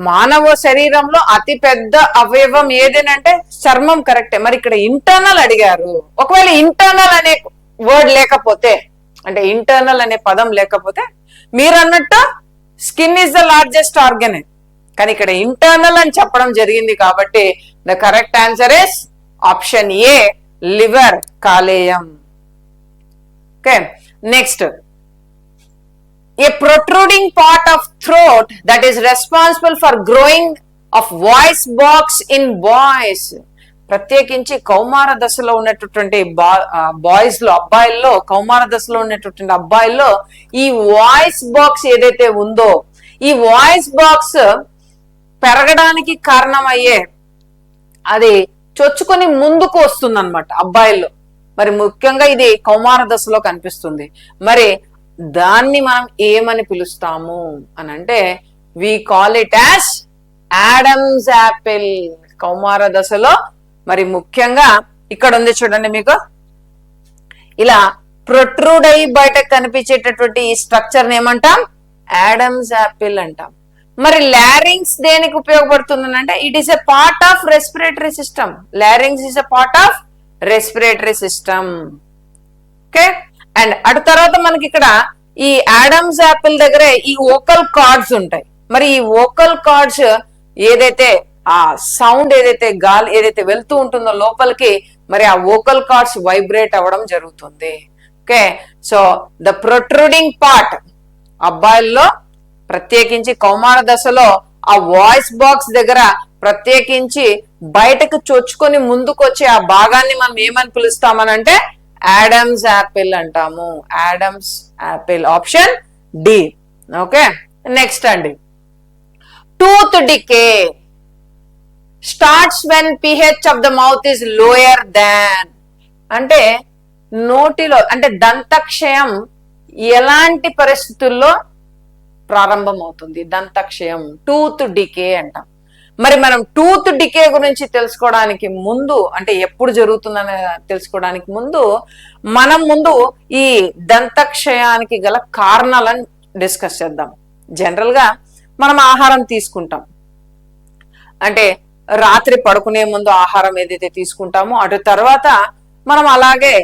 మానవ శరీరంలో అతి పెద్ద అవయవం ఏదేనంటే చర్మం, కరెక్టే. మరి ఇక్కడ ఇంటర్నల్ అడిగారు. ఒకవేళ ఇంటర్నల్ అనే వర్డ్ లేకపోతే, అంటే ఇంటర్నల్ అనే పదం లేకపోతే మీరు అన్నట్టు skin is the largest organ, కానీ ఇక్కడ ఇంటర్నల్ అని చెప్పడం జరిగింది కాబట్టి the correct answer is option A, liver, కాలేయం. Okay, next, a protruding part of throat that is responsible for growing of voice box in boys. ప్రత్యేకించి కౌమార దశలో ఉన్నటువంటి బాయ్స్ లో, అబ్బాయిల్లో, కౌమార దశలో ఉన్నటువంటి అబ్బాయిల్లో ఈ వాయిస్ బాక్స్ ఏదైతే ఉందో, ఈ వాయిస్ బాక్స్ పెరగడానికి కారణమయ్యే అది చొచ్చుకొని ముందుకు వస్తుంది అన్నమాట అబ్బాయిల్లో. మరి ముఖ్యంగా ఇది కౌమార దశలో కనిపిస్తుంది. మరి దాన్ని మనం ఏమని పిలుస్తాము అని అంటే we call it as Adam's apple. కౌమార దశలో మరి ముఖ్యంగా ఇక్కడ ఉంది చూడండి, మీకు ఇలా ప్రొట్రూడ్ అయ్యి బయటకు కనిపించేటటువంటి ఈ స్ట్రక్చర్ ని ఏమంటాం? ఆడమ్స్ యాపిల్ అంటాం. మరి లారింగ్స్ దేనికి ఉపయోగపడుతుంది అంటే it is a part of respiratory system. లారింగ్స్ is a part of respiratory system. Okay, and అటు తర్వాత మనకి ఇక్కడ ఈ ఆడమ్స్ యాపిల్ దగ్గరే ఈ వోకల్ కార్డ్స్ ఉంటాయి. మరి ఈ వోకల్ కార్డ్స్ ఏదైతే ఆ సౌండ్ ఏదైతే గాలి ఏదైతే వెళ్తూ ఉంటుందో లోపలికి, మరి ఆ వోకల్ కార్డ్స్ వైబ్రేట్ అవ్వడం జరుగుతుంది. Okay, so the protruding part అబ్బాయిల్లో ప్రత్యేకించి కౌమార దశలో ఆ వాయిస్ బాక్స్ దగ్గర ప్రత్యేకించి బయటకు చొచ్చుకొని ముందుకు వచ్చే ఆ భాగాన్ని మనం ఏమని పిలుస్తామనంటే ఆడమ్స్ యాపిల్ అంటాము. Adam's apple, option D. Okay, next అండి, tooth decay starts when pH of the mouth is lower than. అంటే నోటిలో అంటే దంతక్షయం ఎలాంటి పరిస్థితుల్లో ప్రారంభం అవుతుంది? దంతక్షయం, టూత్ డికే అంటాం. మరి మనం టూత్ డికే గురించి తెలుసుకోవడానికి ముందు, అంటే ఎప్పుడు జరుగుతుందని తెలుసుకోవడానికి ముందు మనం ఈ దంతక్షయానికి గల కారణాలను డిస్కస్ చేద్దాం. జనరల్ గా మనం ఆహారం తీసుకుంటాం, అంటే రాత్రి పడుకునే ముందు ఆహారం ఏదైతే తీసుకుంటామో అటు తర్వాత మనం అలాగే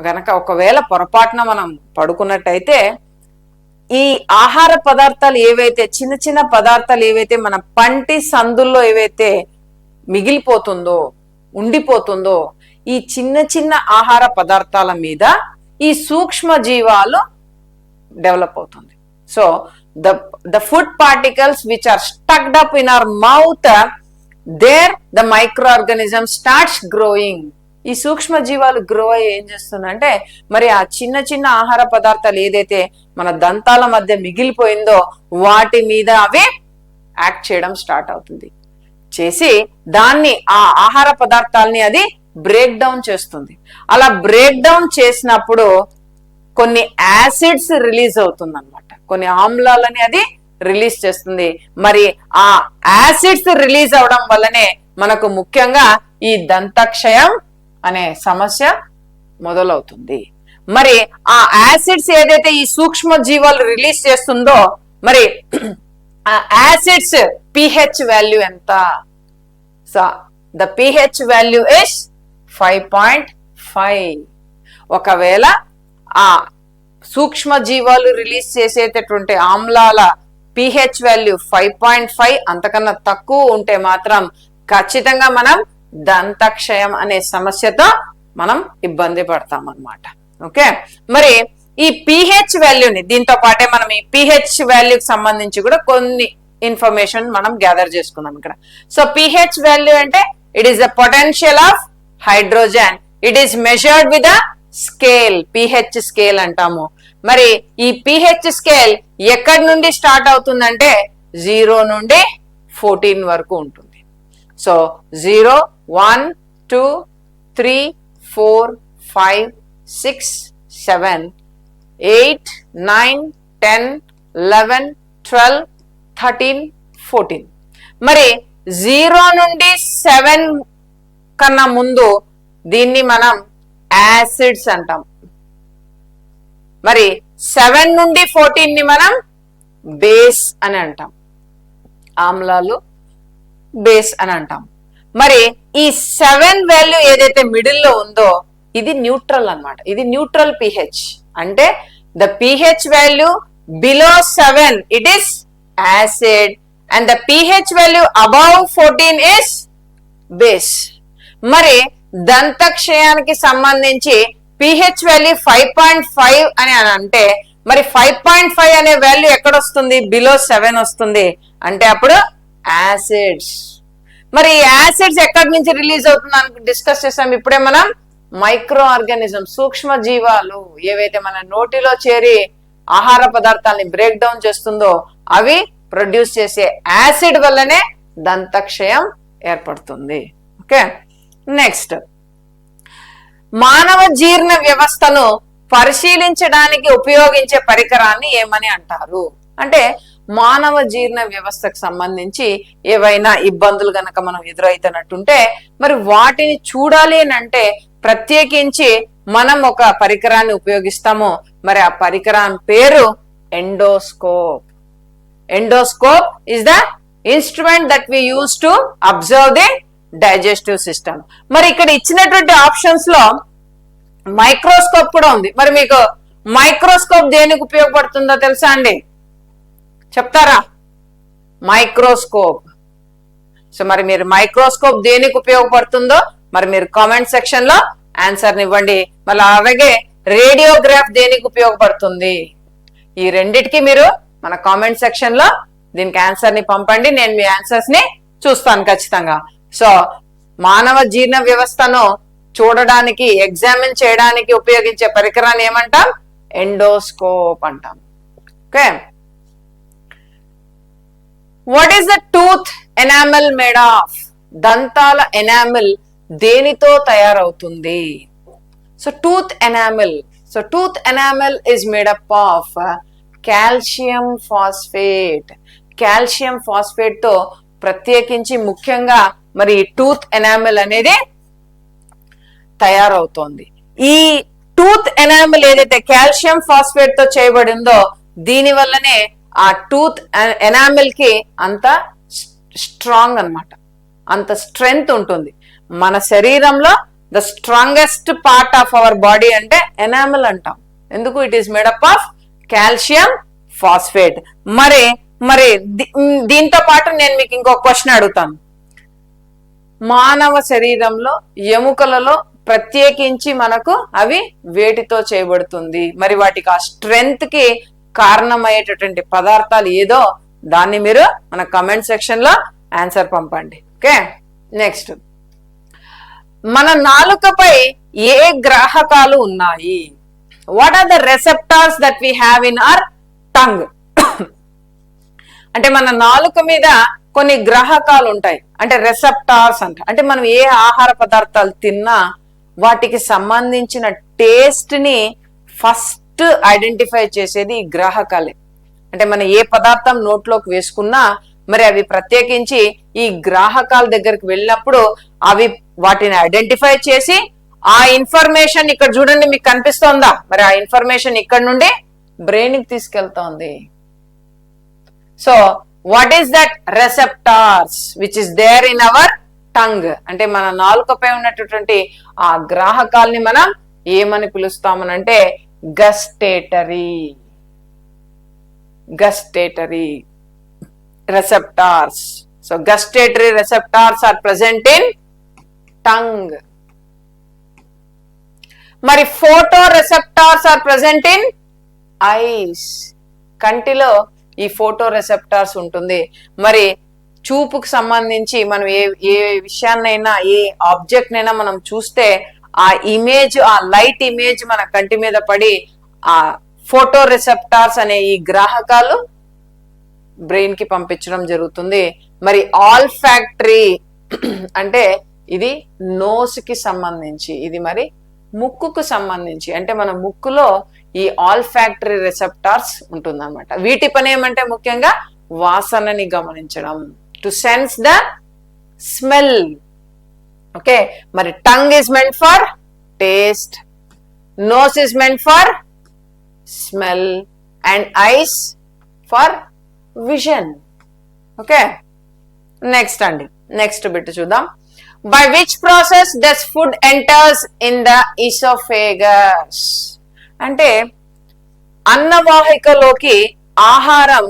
గనక ఒకవేళ పొరపాటున మనం పడుకున్నట్టయితే ఈ ఆహార పదార్థాలు ఏవైతే చిన్న చిన్న పదార్థాలు ఏవైతే మన పంటి సందుల్లో ఏవైతే మిగిలిపోతుందో, ఉండిపోతుందో, ఈ చిన్న చిన్న ఆహార పదార్థాల మీద ఈ సూక్ష్మ జీవాలు డెవలప్ అవుతుంది. So the food particles which are stuck up in our mouth, there the microorganism starts growing. ఈ సూక్ష్మ జీవాలు గ్రో అయ్యి ఏం చేస్తుందంటే మరి ఆ చిన్న చిన్న ఆహార పదార్థాలు ఏదైతే మన దంతాల మధ్య మిగిలిపోయిందో వాటి మీద అవి యాక్ట్ చేయడం స్టార్ట్ అవుతుంది. చేసి దాన్ని ఆ ఆహార పదార్థాలని అది బ్రేక్ డౌన్ చేస్తుంది. అలా బ్రేక్ డౌన్ చేసినప్పుడు కొన్ని యాసిడ్స్ రిలీజ్ అవుతుంది అన్నమాట, కొన్ని ఆమ్లాలని అది రిలీజ్ చేస్తుంది. మరి ఆ యాసిడ్స్ రిలీజ్ అవడం వల్లనే మనకు ముఖ్యంగా ఈ దంతక్షయం అనే సమస్య మొదలవుతుంది. మరి ఆ యాసిడ్స్ ఏదైతే ఈ సూక్ష్మ జీవాలు రిలీజ్ చేస్తుందో మరి ఆ యాసిడ్స్ pH వాల్యూ ఎంత? So the pH value is 5.5. ఒకవేళ ఆ సూక్ష్మ జీవాలు రిలీజ్ చేసేటటువంటి ఆమ్లాల pH వాల్యూ 5.5 అంతకన్నా తక్కువ ఉంటే మాత్రం ఖచ్చితంగా మనం దంతక్షయం అనే సమస్యతో మనం ఇబ్బంది పడతాం అన్నమాట. ఓకే, మరి ఈ pH వాల్యూని దీంతో పాటే మనం ఈ pH వాల్యూకి సంబంధించి కూడా కొన్ని ఇన్ఫర్మేషన్ మనం గ్యాదర్ చేసుకుందాం ఇక్కడ. సో pH వాల్యూ అంటే it is the potential of hydrogen. It is measured with the scale, pH scale అంటాము. మరి ఈ pH స్కేల్ ఎక్కడి నుండి స్టార్ట్ అవుతుందంటే 0 నుండి 14 వరకు ఉంటుంది. సో 0, 1, 2, 3, 4, 5, 6, 7, 8, 9, 10, 11, 12, 13, 14. మరి 0 నుండి 7 కన్నా ముందు దీన్ని మనం యాసిడ్స్ అంటాం. మరి 7 నుండి 14 ని మనం బేస్ అని అంటాం. ఆమ్లాలు బేస్ అని అంటాం. మరి ఈ 7 వాల్యూ ఏదైతే మిడిల్ లో ఉందో ఇది న్యూట్రల్ అన్నమాట. ఇది న్యూట్రల్ pH. అంటే the pH value below 7 it is acid and the pH value above 14 is base. మరి దంతక్షయానికి సంబంధించి pH వాల్యూ 5.5 అని అంటే మరి 5.5 అనే వాల్యూ ఎక్కడ వస్తుంది? బిలో 7 వస్తుంది. అంటే అప్పుడు యాసిడ్స్. మరి యాసిడ్స్ ఎక్కడి నుంచి రిలీజ్ అవుతుంది అని డిస్కస్ చేసాం ఇప్పుడే మనం. మైక్రో ఆర్గానిజం, సూక్ష్మ జీవాలు ఏవైతే మన నోటిలో చేరి ఆహార పదార్థాలని బ్రేక్ డౌన్ చేస్తుందో అవి ప్రొడ్యూస్ చేసే యాసిడ్ వల్లనే దంతక్షయం ఏర్పడుతుంది. ఓకే, నెక్స్ట్ మానవ జీర్ణ వ్యవస్థను పరిశీలించడానికి ఉపయోగించే పరికరాన్ని ఏమని అంటారు అంటే మానవ జీర్ణ వ్యవస్థకు సంబంధించి ఏవైనా ఇబ్బందులు గనక మనం ఎదురైతున్నట్టుంటే మరి వాటిని చూడాలి అని అంటే ప్రత్యేకించి మనం ఒక పరికరాన్ని ఉపయోగిస్తాము. మరి ఆ పరికరాన్ని పేరు endoscope. Endoscope is the instrument that we use to observe the digestive system. మరి ఇక్కడ ఇచ్చినటువంటి ఆప్షన్స్ లో మైక్రోస్కోప్ కూడా ఉంది. మరి మీకు మైక్రోస్కోప్ దేనికి ఉపయోగపడుతుందో తెలుసా అండి? చెప్తారా? మైక్రోస్కోప్. సో మరి మీరు మైక్రోస్కోప్ దేనికి ఉపయోగపడుతుందో మరి మీరు కామెంట్ సెక్షన్ లో ఆన్సర్ ఇవ్వండి. మళ్ళీ అలాగే రేడియోగ్రాఫ్ దేనికి ఉపయోగపడుతుంది? ఈ రెండిటికి మీరు మన కామెంట్ సెక్షన్ లో దీనికి ఆన్సర్ ని పంపండి. నేను మీ ఆన్సర్స్ ని చూస్తాను ఖచ్చితంగా. సో మానవ జీర్ణ వ్యవస్థను చూడడానికి, ఎగ్జామిన్ చేయడానికి ఉపయోగించే పరికరాన్ని ఏమంటాం? ఎండోస్కోప్ అంటాం. Okay, what is the tooth enamel made of? దంతాల ఎనామెల్ దేనితో తయారవుతుంది? So tooth enamel, so tooth enamel is made up of calcium phosphate. Calcium phosphate తో ప్రత్యేకించి ముఖ్యంగా మరి టూత్ ఎనామెల్ అనేది తయారవుతోంది. ఈ టూత్ ఎనామెల్ ఏదైతే కాల్షియం ఫాస్ఫేట్ తో చేయబడిందో దీని వల్లనే ఆ టూత్ ఎనామెల్ కి అంత స్ట్రాంగ్ అన్నమాట, అంత స్ట్రెంగ్త్ ఉంటుంది. మన శరీరంలో the strongest part of our body అంటే ఎనామెల్ అంటాం. ఎందుకు? It is made up of calcium phosphate. మరి దీంతో పాటు నేను మీకు ఇంకో క్వశ్చన్ అడుగుతాను. మానవ శరీరంలో ఎముకలలో ప్రత్యేకించి మనకు అవి వేటితో చేయబడుతుంది? మరి వాటికి ఆ స్ట్రెంగ్త్ కి కారణమయ్యేటటువంటి పదార్థాలు ఏదో దాన్ని మీరు మన కమెంట్ సెక్షన్ లో ఆన్సర్ పంపండి. ఓకే, నెక్స్ట్ మన నాలుకపై ఏ గ్రాహకాలు ఉన్నాయి? What are the receptors that we have in our tongue? అంటే మన నాలుక మీద కొన్ని గ్రాహకాలు ఉంటాయి, అంటే రెసెప్టార్స్ అంట. అంటే మనం ఏ ఆహార పదార్థాలు తిన్నా వాటికి సంబంధించిన టేస్ట్ ని ఫస్ట్ ఐడెంటిఫై చేసేది ఈ గ్రాహకాలే. అంటే మనం ఏ పదార్థం నోట్లోకి వేసుకున్నా మరి అవి ప్రత్యేకించి ఈ గ్రాహకాల దగ్గరికి వెళ్ళినప్పుడు అవి వాటిని ఐడెంటిఫై చేసి ఆ ఇన్ఫర్మేషన్ ఇక్కడ చూడండి మీకు కనిపిస్తోందా? మరి ఆ ఇన్ఫర్మేషన్ ఇక్కడ నుండి బ్రెయిన్ కి తీసుకెళ్తోంది. So what is that? Receptors which is there in our tongue. అంటే మన నాలుకపై ఉన్నటువంటి ఆ గ్రాహకాల్ని మనం ఏమని పిలుస్తామనంటే gustatory. Gustatory receptors. So gustatory receptors are present in tongue. మరి photoreceptors are present in eyes. కంటిలో ఈ ఫోటో రిసెప్టార్స్ ఉంటుంది. మరి చూపుకు సంబంధించి మనం ఏ విషయాన్నైనా ఏ ఆబ్జెక్ట్ నైనా మనం చూస్తే ఆ ఇమేజ్, ఆ లైట్ ఇమేజ్ మన కంటి మీద పడి ఆ ఫోటో రిసెప్టార్స్ అనే ఈ గ్రాహకాలు బ్రెయిన్ కి పంపించడం జరుగుతుంది. మరి ఆల్ ఫ్యాక్టరీ అంటే ఇది నోస్ కి సంబంధించి, ఇది మరి ముక్కుకు సంబంధించి, అంటే మన ముక్కులో ఈ ఆల్ ఫ్యాక్టరీ రిసెప్టార్స్ ఉంటుందన్నమాట. వీటి పని ఏమంటే ముఖ్యంగా వాసనని గమనించడం, to sense the smell. Okay, మరి tongue is meant for taste, nose is meant for smell and eyes for vision. Okay, next అండి, నెక్స్ట్ బిట్ చూద్దాం. By which process does food enters in the esophagus? అంటే అన్నవాహికలోకి ఆహారం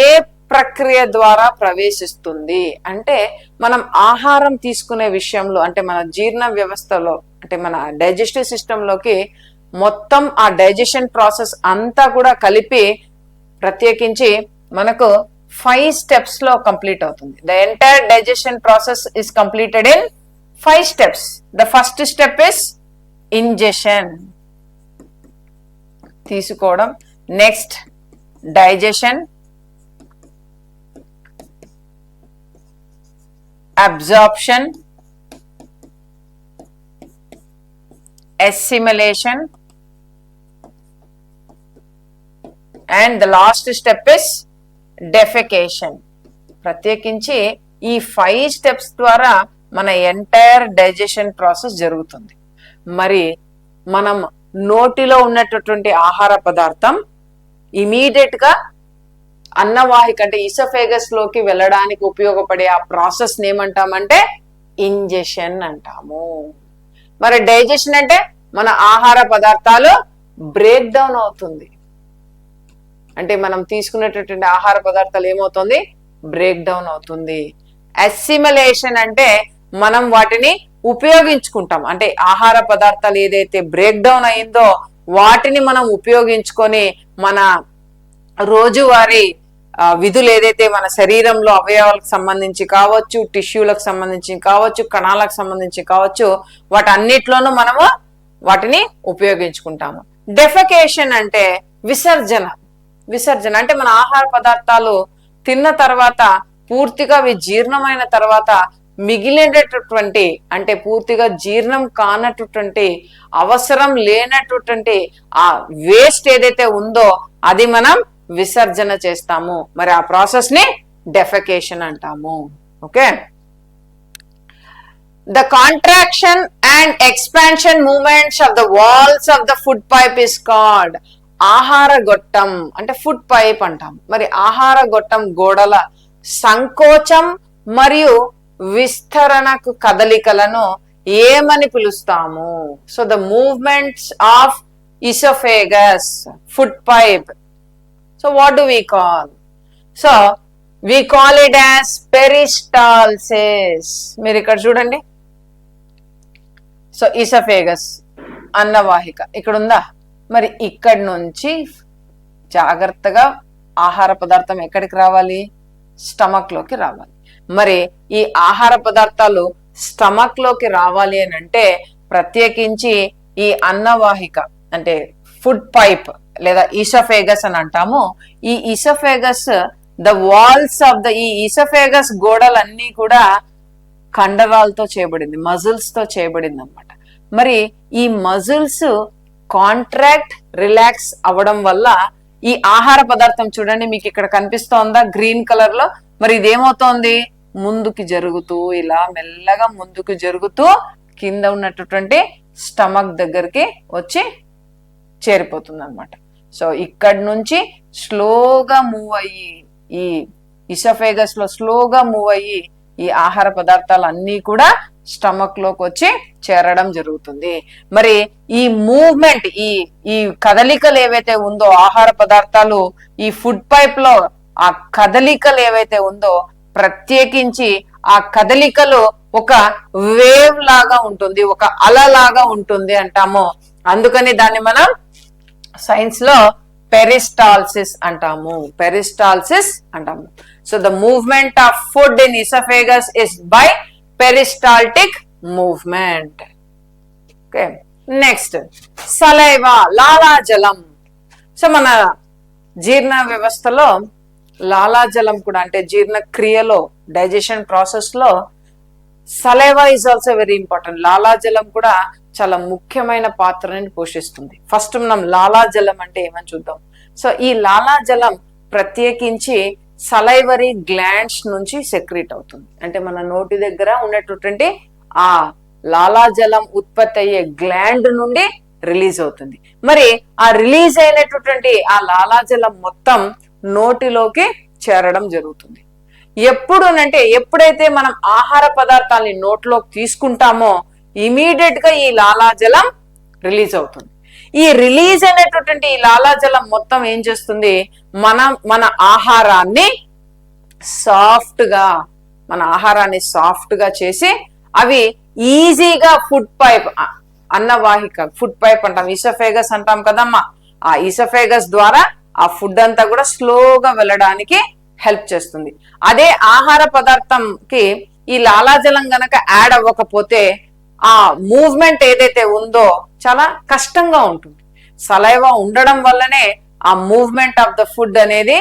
ఏ ప్రక్రియ ద్వారా ప్రవేశిస్తుంది అంటే, మనం ఆహారం తీసుకునే విషయంలో అంటే మన జీర్ణ వ్యవస్థలో అంటే మన డైజెస్టివ్ సిస్టంలోకి మొత్తం ఆ డైజెషన్ ప్రాసెస్ అంతా కూడా కలిపి ప్రత్యేకించి మనకు 5 steps లో కంప్లీట్ అవుతుంది. The entire digestion process is completed in 5 steps. The first step is ingestion, తీసుకోవడం. Next digestion, absorption, assimilation and the last step is defecation. ప్రత్యేకించి ఈ 5 steps ద్వారా మన ఎంటైర్ డైజెషన్ ప్రాసెస్ జరుగుతుంది. మరి మనం నోటిలో ఉన్నటువంటి ఆహార పదార్థం ఇమీడియట్ గా అన్నవాహిక అంటే ఈసోఫేగస్ లోకి వెళ్ళడానికి ఉపయోగపడే ఆ ప్రాసెస్ ఏమంటామంటే ఇంజెషన్ అంటాము. మరి డైజెషన్ అంటే మన ఆహార పదార్థాలు బ్రేక్ డౌన్ అవుతుంది, అంటే మనం తీసుకునేటటువంటి ఆహార పదార్థాలు ఏమవుతుంది, బ్రేక్ డౌన్ అవుతుంది. అసిమిలేషన్ అంటే మనం వాటిని ఉపయోగించుకుంటాం, అంటే ఆహార పదార్థాలు ఏదైతే బ్రేక్ డౌన్ అయిందో వాటిని మనం ఉపయోగించుకొని మన రోజువారీ విధులు ఏదైతే మన శరీరంలో అవయవాలకు సంబంధించి కావచ్చు, టిష్యూలకు సంబంధించి కావచ్చు, కణాలకు సంబంధించి కావచ్చు, వాటన్నిటిలోనూ మనము వాటిని ఉపయోగించుకుంటాము. డెఫెకేషన్ అంటే విసర్జన. విసర్జన అంటే మన ఆహార పదార్థాలు తిన్న తర్వాత పూర్తిగా అవి జీర్ణమైన తర్వాత మిగిలినటువంటి అంటే పూర్తిగా జీర్ణం కానటువంటి అవసరం లేనటువంటి ఆ వేస్ట్ ఏదైతే ఉందో అది మనం విసర్జన చేస్తాము. మరి ఆ ప్రాసెస్ ని డెఫెకేషన్ అంటాము. Okay, the contraction and expansion movements of the walls of the food pipe is called ఆహార గొట్టం అంటే ఫుడ్ పైప్ అంటాం. మరి ఆహార గొట్టం గోడల సంకోచం మరియు విస్తరణకు కదలికలను ఏమని పిలుస్తాము? So the movements of oesophagus food pipe, so what do we call? So we call it as peristalsis. మీరు ఇక్కడ చూడండి, సో ఈసోఫేగస్ అన్నవాహిక ఇక్కడ ఉందా, మరి ఇక్కడి నుంచి జాగ్రత్తగా ఆహార పదార్థం ఎక్కడికి రావాలి, స్టమక్ లోకి రావాలి. మరి ఈ ఆహార పదార్థాలు స్టమక్ లోకి రావాలి అని అంటే ప్రత్యేకించి ఈ అన్నవాహిక అంటే ఫుడ్ పైప్ లేదా ఈసోఫేగస్ అని అంటాము. ఈ oesophagus the walls of the ఈ ఈసోఫేగస్ గోడలన్నీ కూడా కండరాలతో చేయబడింది, మజిల్స్ తో చేయబడింది అన్నమాట. మరి ఈ మజిల్స్ కాంట్రాక్ట్ రిలాక్స్ అవ్వడం వల్ల ఈ ఆహార పదార్థం చూడండి మీకు ఇక్కడ కనిపిస్తోందా గ్రీన్ కలర్ లో, మరి ఇదేమవుతోంది ముందుకి జరుగుతూ ఇలా మెల్లగా ముందుకు జరుగుతూ కింద ఉన్నటువంటి స్టమక్ దగ్గరికి వచ్చి చేరిపోతుంది అన్నమాట. సో ఇక్కడ నుంచి స్లోగా మూవ్ అయ్యి ఈ ఈసోఫేగస్ లో స్లోగా మూవ్ అయ్యి ఈ ఆహార పదార్థాలు అన్ని కూడా స్టమక్ లోకి వచ్చి చేరడం జరుగుతుంది. మరి ఈ మూవ్మెంట్ ఈ కదలికలు ఏవైతే ఉందో ఆహార పదార్థాలు ఈ ఫుడ్ పైప్ లో ఆ కదలికలు ఏవైతే ఉందో ప్రత్యేకించి ఆ కదలికలు ఒక వేవ్ లాగా ఉంటుంది, ఒక అల లాగా ఉంటుంది అంటాము. అందుకని దాన్ని మనం సైన్స్ లో పెరిస్టాల్సిస్ అంటాము. పెరిస్టాల్సిస్ అంటాము. So the movement of food in oesophagus is by peristaltic movement. Okay, next saliva, లాలాజలం. సో మన జీర్ణ వ్యవస్థలో లాలాజలం కూడా, అంటే జీర్ణ క్రియలో, డైజెషన్ ప్రాసెస్ లో saliva is also very important. లాలాజలం కూడా చాలా ముఖ్యమైన పాత్రని పోషిస్తుంది. ఫస్ట్ మనం లాలాజలం అంటే ఏమని చూద్దాం. సో ఈ లాలాజలం ప్రత్యేకించి సలైవరీ గ్లాండ్స్ నుంచి సెక్రీట్ అవుతుంది. అంటే మన నోటి దగ్గర ఉన్నటువంటి ఆ లాలాజలం ఉత్పత్తి అయ్యే గ్లాండ్ నుండి రిలీజ్ అవుతుంది. మరి ఆ రిలీజ్ అయినటువంటి ఆ లాలాజలం మొత్తం నోటిలోకి చేరడం జరుగుతుంది. ఎప్పుడునంటే ఎప్పుడైతే మనం ఆహార పదార్థాలని నోట్లోకి తీసుకుంటామో ఇమీడియట్ గా ఈ లాలాజలం రిలీజ్ అవుతుంది. ఈ రిలీజ్ అయినటువంటి ఈ లాలాజలం మొత్తం ఏం చేస్తుంది, మన ఆహారాన్ని సాఫ్ట్ గా చేసి అవి ఈజీగా ఫుడ్ పైప్, అన్నవాహిక, ఫుడ్ పైప్ అంటాం, ఈసోఫేగస్ అంటాం కదమ్మా, ఆ ఈసోఫేగస్ ద్వారా ఆ ఫుడ్ అంతా కూడా స్లోగా వెళ్ళడానికి హెల్ప్ చేస్తుంది. అదే ఆహార పదార్థంకి ఈ లాలాజలం గనక యాడ్ అవ్వకపోతే ఆ మూవ్మెంట్ ఏదైతే ఉందో చాలా కష్టంగా ఉంటుంది. సలైవా ఉండడం వల్లనే ఆ మూవ్మెంట్ ఆఫ్ ద ఫుడ్ అనేది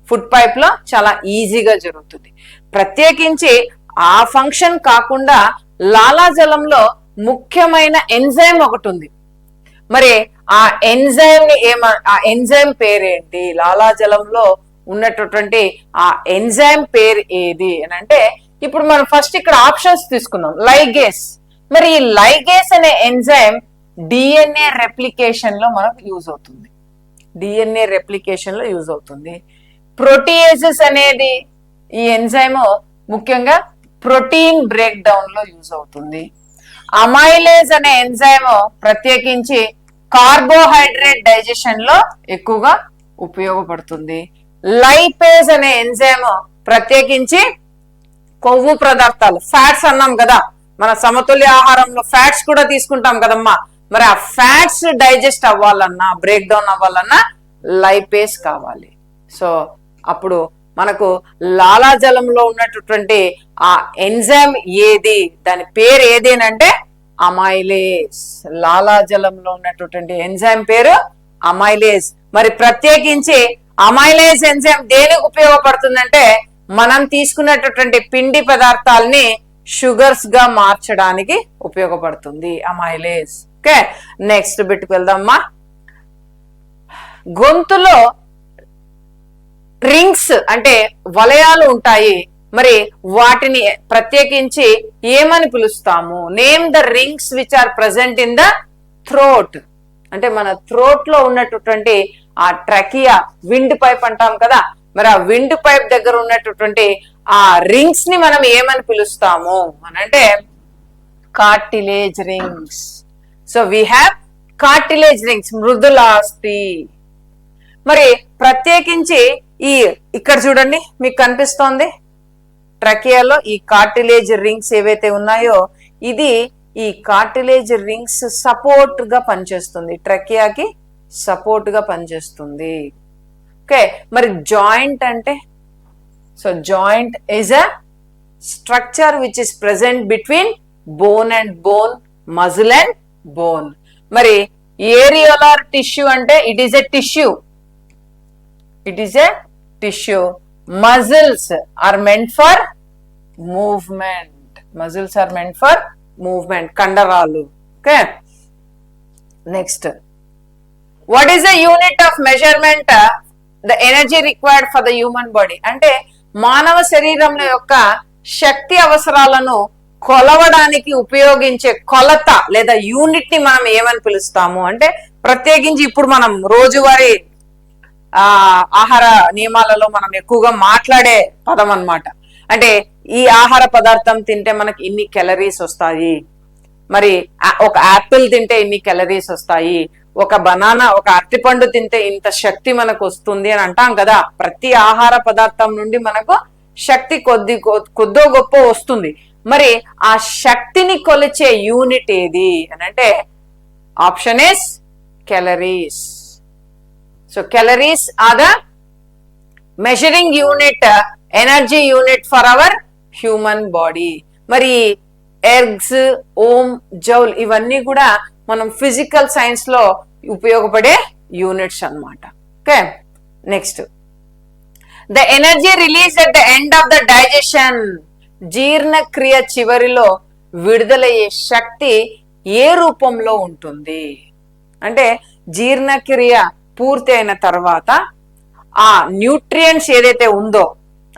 ఫుడ్ పైప్ లో చాలా ఈజీగా జరుగుతుంది. ప్రత్యేకించి ఆ ఫంక్షన్ కాకుండా లాలాజలంలో ముఖ్యమైన ఎంజైమ్ ఒకటి ఉంది. మరి ఆ ఎంజైమ్ పేరేంటి, లాలాజలంలో ఉన్నటువంటి ఆ ఎంజైమ్ పేరు ఏది అని అంటే, ఇప్పుడు మనం ఫస్ట్ ఇక్కడ ఆప్షన్స్ తీసుకుందాం. లైగేస్. మరి ఈ లైగేస్ అనే ఎంజైమ్ డిఎన్ఏ రెప్లికేషన్ లో మనకు యూజ్ అవుతుంది. ప్రోటీయేసెస్ అనేది ఈ ఎంజైమ్ ముఖ్యంగా ప్రోటీన్ బ్రేక్ డౌన్ లో యూజ్ అవుతుంది. అమైలేజ్ అనే ఎంజైమ్ ప్రత్యేకించి కార్బోహైడ్రేట్ డైజెషన్ లో ఎక్కువగా ఉపయోగపడుతుంది. లైపేజ్ అనే ఎంజైమ్ ప్రత్యేకించి కొవ్వు పదార్థాలు, ఫ్యాట్స్ అన్నాం కదా, మన సమతుల్య ఆహారంలో ఫ్యాట్స్ కూడా తీసుకుంటాం కదమ్మా, మరి ఆ ఫ్యాట్స్ డైజెస్ట్ అవ్వాలన్నా, బ్రేక్ డౌన్ అవ్వాలన్నా లైపేజ్ కావాలి. సో అప్పుడు మనకు లాలాజలంలో ఉన్నటువంటి ఆ ఎంజైమ్ ఏది, దాని పేరు ఏది అంటే అమైలేజ్. లాలాజలంలో ఉన్నటువంటి ఎంజైమ్ పేరు అమైలేజ్. మరి ప్రత్యేకించి అమైలేజ్ ఎంజైమ్ దేనికి ఉపయోగపడుతుందంటే మనం తీసుకున్నటువంటి పిండి పదార్థాలని షుగర్స్ గా మార్చడానికి ఉపయోగపడుతుంది అమైలేజ్. ఓకే, నెక్స్ట్ బిట్కి వెళ్దామా. గొంతులో రింగ్స్ అంటే వలయాలు ఉంటాయి, మరి వాటిని ప్రత్యేకించి ఏమని పిలుస్తాము? Name the rings which are present in the throat. అంటే మన థ్రోట్ లో ఉన్నటువంటి ఆ ట్రకియా, విండ్ పైప్ అంటాం కదా, మరి ఆ విండ్ పైప్ దగ్గర ఉన్నటువంటి ఆ రింగ్స్ ని మనం ఏమని పిలుస్తాము అని అంటే cartilage rings. So we have cartilage rings, మృదులాస్థి. మరి ప్రత్యేకించి ఇక్కడ చూడండి, మీకు కనిపిస్తోంది ట్రకియాలో ఈ కార్టిలేజ్ రింగ్స్ ఏవైతే ఉన్నాయో, ఇది ఈ కార్టిలేజ్ రింగ్స్ సపోర్ట్ గా పనిచేస్తుంది, ట్రకియాకి సపోర్ట్ గా పనిచేస్తుంది. ఓకే, మరి జాయింట్ అంటే, so joint is a structure which is present between bone and bone, muscle and bone. మరి ఏరియోలార్ టిష్యూ అంటే it is a tissue, muscles are meant for movement, కండరాలు. Okay, next, what is the unit of measurement the energy required for the human body? అంటే మానవ శరీరంలో యొక్క శక్తి అవసరాలను కొలవడానికి ఉపయోగించే కొలత లేదా యూనిట్ ని మనం ఏమని పిలుస్తాము అంటే, ప్రత్యేకించి ఇప్పుడు మనం రోజువారీ ఆహార నియమాలలో మనం ఎక్కువగా మాట్లాడే పదం అన్నమాట. అంటే ఈ ఆహార పదార్థం తింటే మనకి ఇన్ని క్యాలరీస్ వస్తాయి, మరి ఒక యాపిల్ తింటే ఇన్ని క్యాలరీస్ వస్తాయి, ఒక బనానా, ఒక అరటిపండు తింటే ఇంత శక్తి మనకు వస్తుంది అని అంటాం కదా. ప్రతి ఆహార పదార్థం నుండి మనకు శక్తి కొద్దో గొప్ప వస్తుంది. మరి ఆ శక్తిని కొలిచే యూనిట్ ఏది అని అంటే option is calories. So calories are the measuring unit, energy unit for our human body. మరి ఎర్గ్స్, ఓమ్, జౌల్ ఇవన్నీ కూడా మనం ఫిజికల్ సైన్స్ లో ఉపయోగపడే యూనిట్స్ అన్నమాట. Okay, next the energy release at the end of the digestion. జీర్ణక్రియ చివరిలో విడుదలయ్యే శక్తి ఏ రూపంలో ఉంటుంది అంటే జీర్ణక్రియ పూర్తి అయిన తర్వాత ఆ న్యూట్రియంట్స్ ఏదైతే ఉందో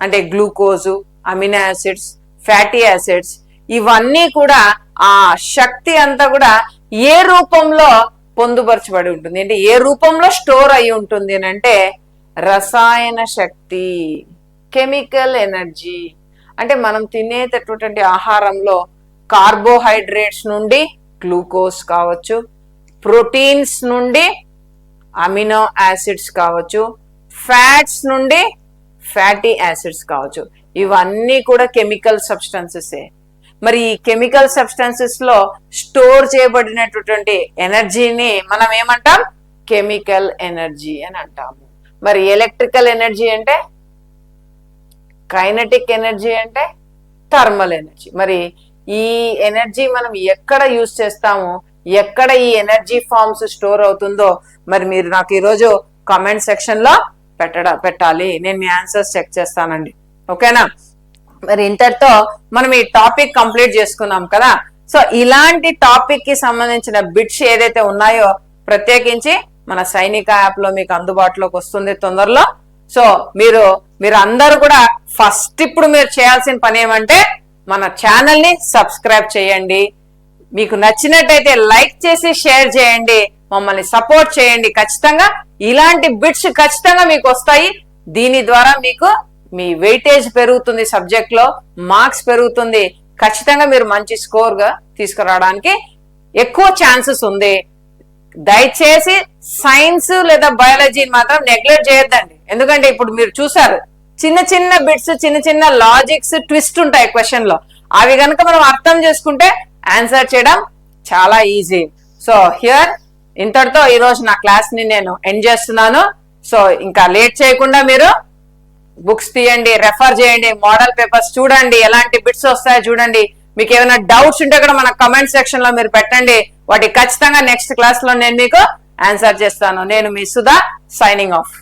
అంటే glucose, amino acids, fatty acids ఇవన్నీ కూడా ఆ శక్తి అంతా కూడా ఏ రూపంలో పొందుపరచబడి ఉంటుంది అంటే ఏ రూపంలో స్టోర్ అయి ఉంటుంది అని అంటే రసాయన శక్తి, కెమికల్ ఎనర్జీ. అంటే మనం తినేటటువంటి ఆహారంలో కార్బోహైడ్రేట్స్ నుండి గ్లూకోజ్ కావచ్చు, ప్రోటీన్స్ నుండి అమినో యాసిడ్స్ కావచ్చు, ఫ్యాట్స్ నుండి ఫ్యాటీ యాసిడ్స్ కావచ్చు, ఇవన్నీ కూడా కెమికల్ సబ్స్టెన్సెస్. మరి ఈ కెమికల్ సబ్స్టెన్సెస్ లో స్టోర్ చేయబడినటువంటి ఎనర్జీని మనం ఏమంటాం? కెమికల్ ఎనర్జీ అని అంటాము. మరి ఎలక్ట్రికల్ ఎనర్జీ అంటే, కైనెటిక్ ఎనర్జీ అంటే థర్మల్ ఎనర్జీ. మరి ఈ ఎనర్జీ మనం ఎక్కడ యూజ్ చేస్తామో, ఎక్కడ ఈ ఎనర్జీ ఫార్మ్స్ స్టోర్ అవుతుందో మరి మీరు నాకు ఈరోజు కామెంట్ సెక్షన్ లో పెట్టాలి. నేను మీ ఆన్సర్స్ చెక్ చేస్తానండి. ఓకేనా? మరి ఇంతటితో మనం ఈ టాపిక్ కంప్లీట్ చేసుకున్నాం కదా. సో ఇలాంటి టాపిక్ కి సంబంధించిన బిట్స్ ఏదైతే ఉన్నాయో ప్రత్యేకించి మన సైనిక యాప్ లో మీకు అందుబాటులోకి వస్తుంది తొందరలో. సో మీరు అందరూ కూడా ఫస్ట్ ఇప్పుడు మీరు చేయాల్సిన పని ఏమంటే మన ఛానల్ ని సబ్స్క్రైబ్ చేయండి. మీకు నచ్చినట్టయితే లైక్ చేసి షేర్ చేయండి, మమ్మల్ని సపోర్ట్ చేయండి. ఖచ్చితంగా ఇలాంటి బిట్స్ ఖచ్చితంగా మీకు వస్తాయి. దీని ద్వారా మీకు మీ వెయిటేజ్ పెరుగుతుంది, సబ్జెక్ట్ లో మార్క్స్ పెరుగుతుంది. ఖచ్చితంగా మీరు మంచి స్కోర్ గా తీసుకురావడానికి ఎక్కువ ఛాన్సెస్ ఉంది. దయచేసి సైన్స్ లేదా బయాలజీని మాత్రం నెగ్లెక్ట్ చేయొద్దండి. ఎందుకంటే ఇప్పుడు మీరు చూసారు చిన్న చిన్న బిట్స్, చిన్న చిన్న లాజిక్స్, ట్విస్ట్ ఉంటాయి క్వశ్చన్ లో. అవి కనుక మనం అర్థం చేసుకుంటే ఆన్సర్ చేయడం చాలా ఈజీ. సో హియర్ ఇంతటితో ఈరోజు నా క్లాస్ ని నేను ఎండ్ చేస్తున్నాను. సో ఇంకా లేట్ చేయకుండా మీరు బుక్స్ తీయండి, రెఫర్ చేయండి, మోడల్ పేపర్స్ చూడండి, ఎలాంటి బిట్స్ వస్తాయో చూడండి. మీకు ఏమైనా డౌట్స్ ఉంటే కూడా మన కమెంట్ సెక్షన్ లో మీరు పెట్టండి. వాటి ఖచ్చితంగా నెక్స్ట్ క్లాస్ లో నేను మీకు ఆన్సర్ చేస్తాను. నేను మీ సుధా, సైనింగ్ ఆఫ్.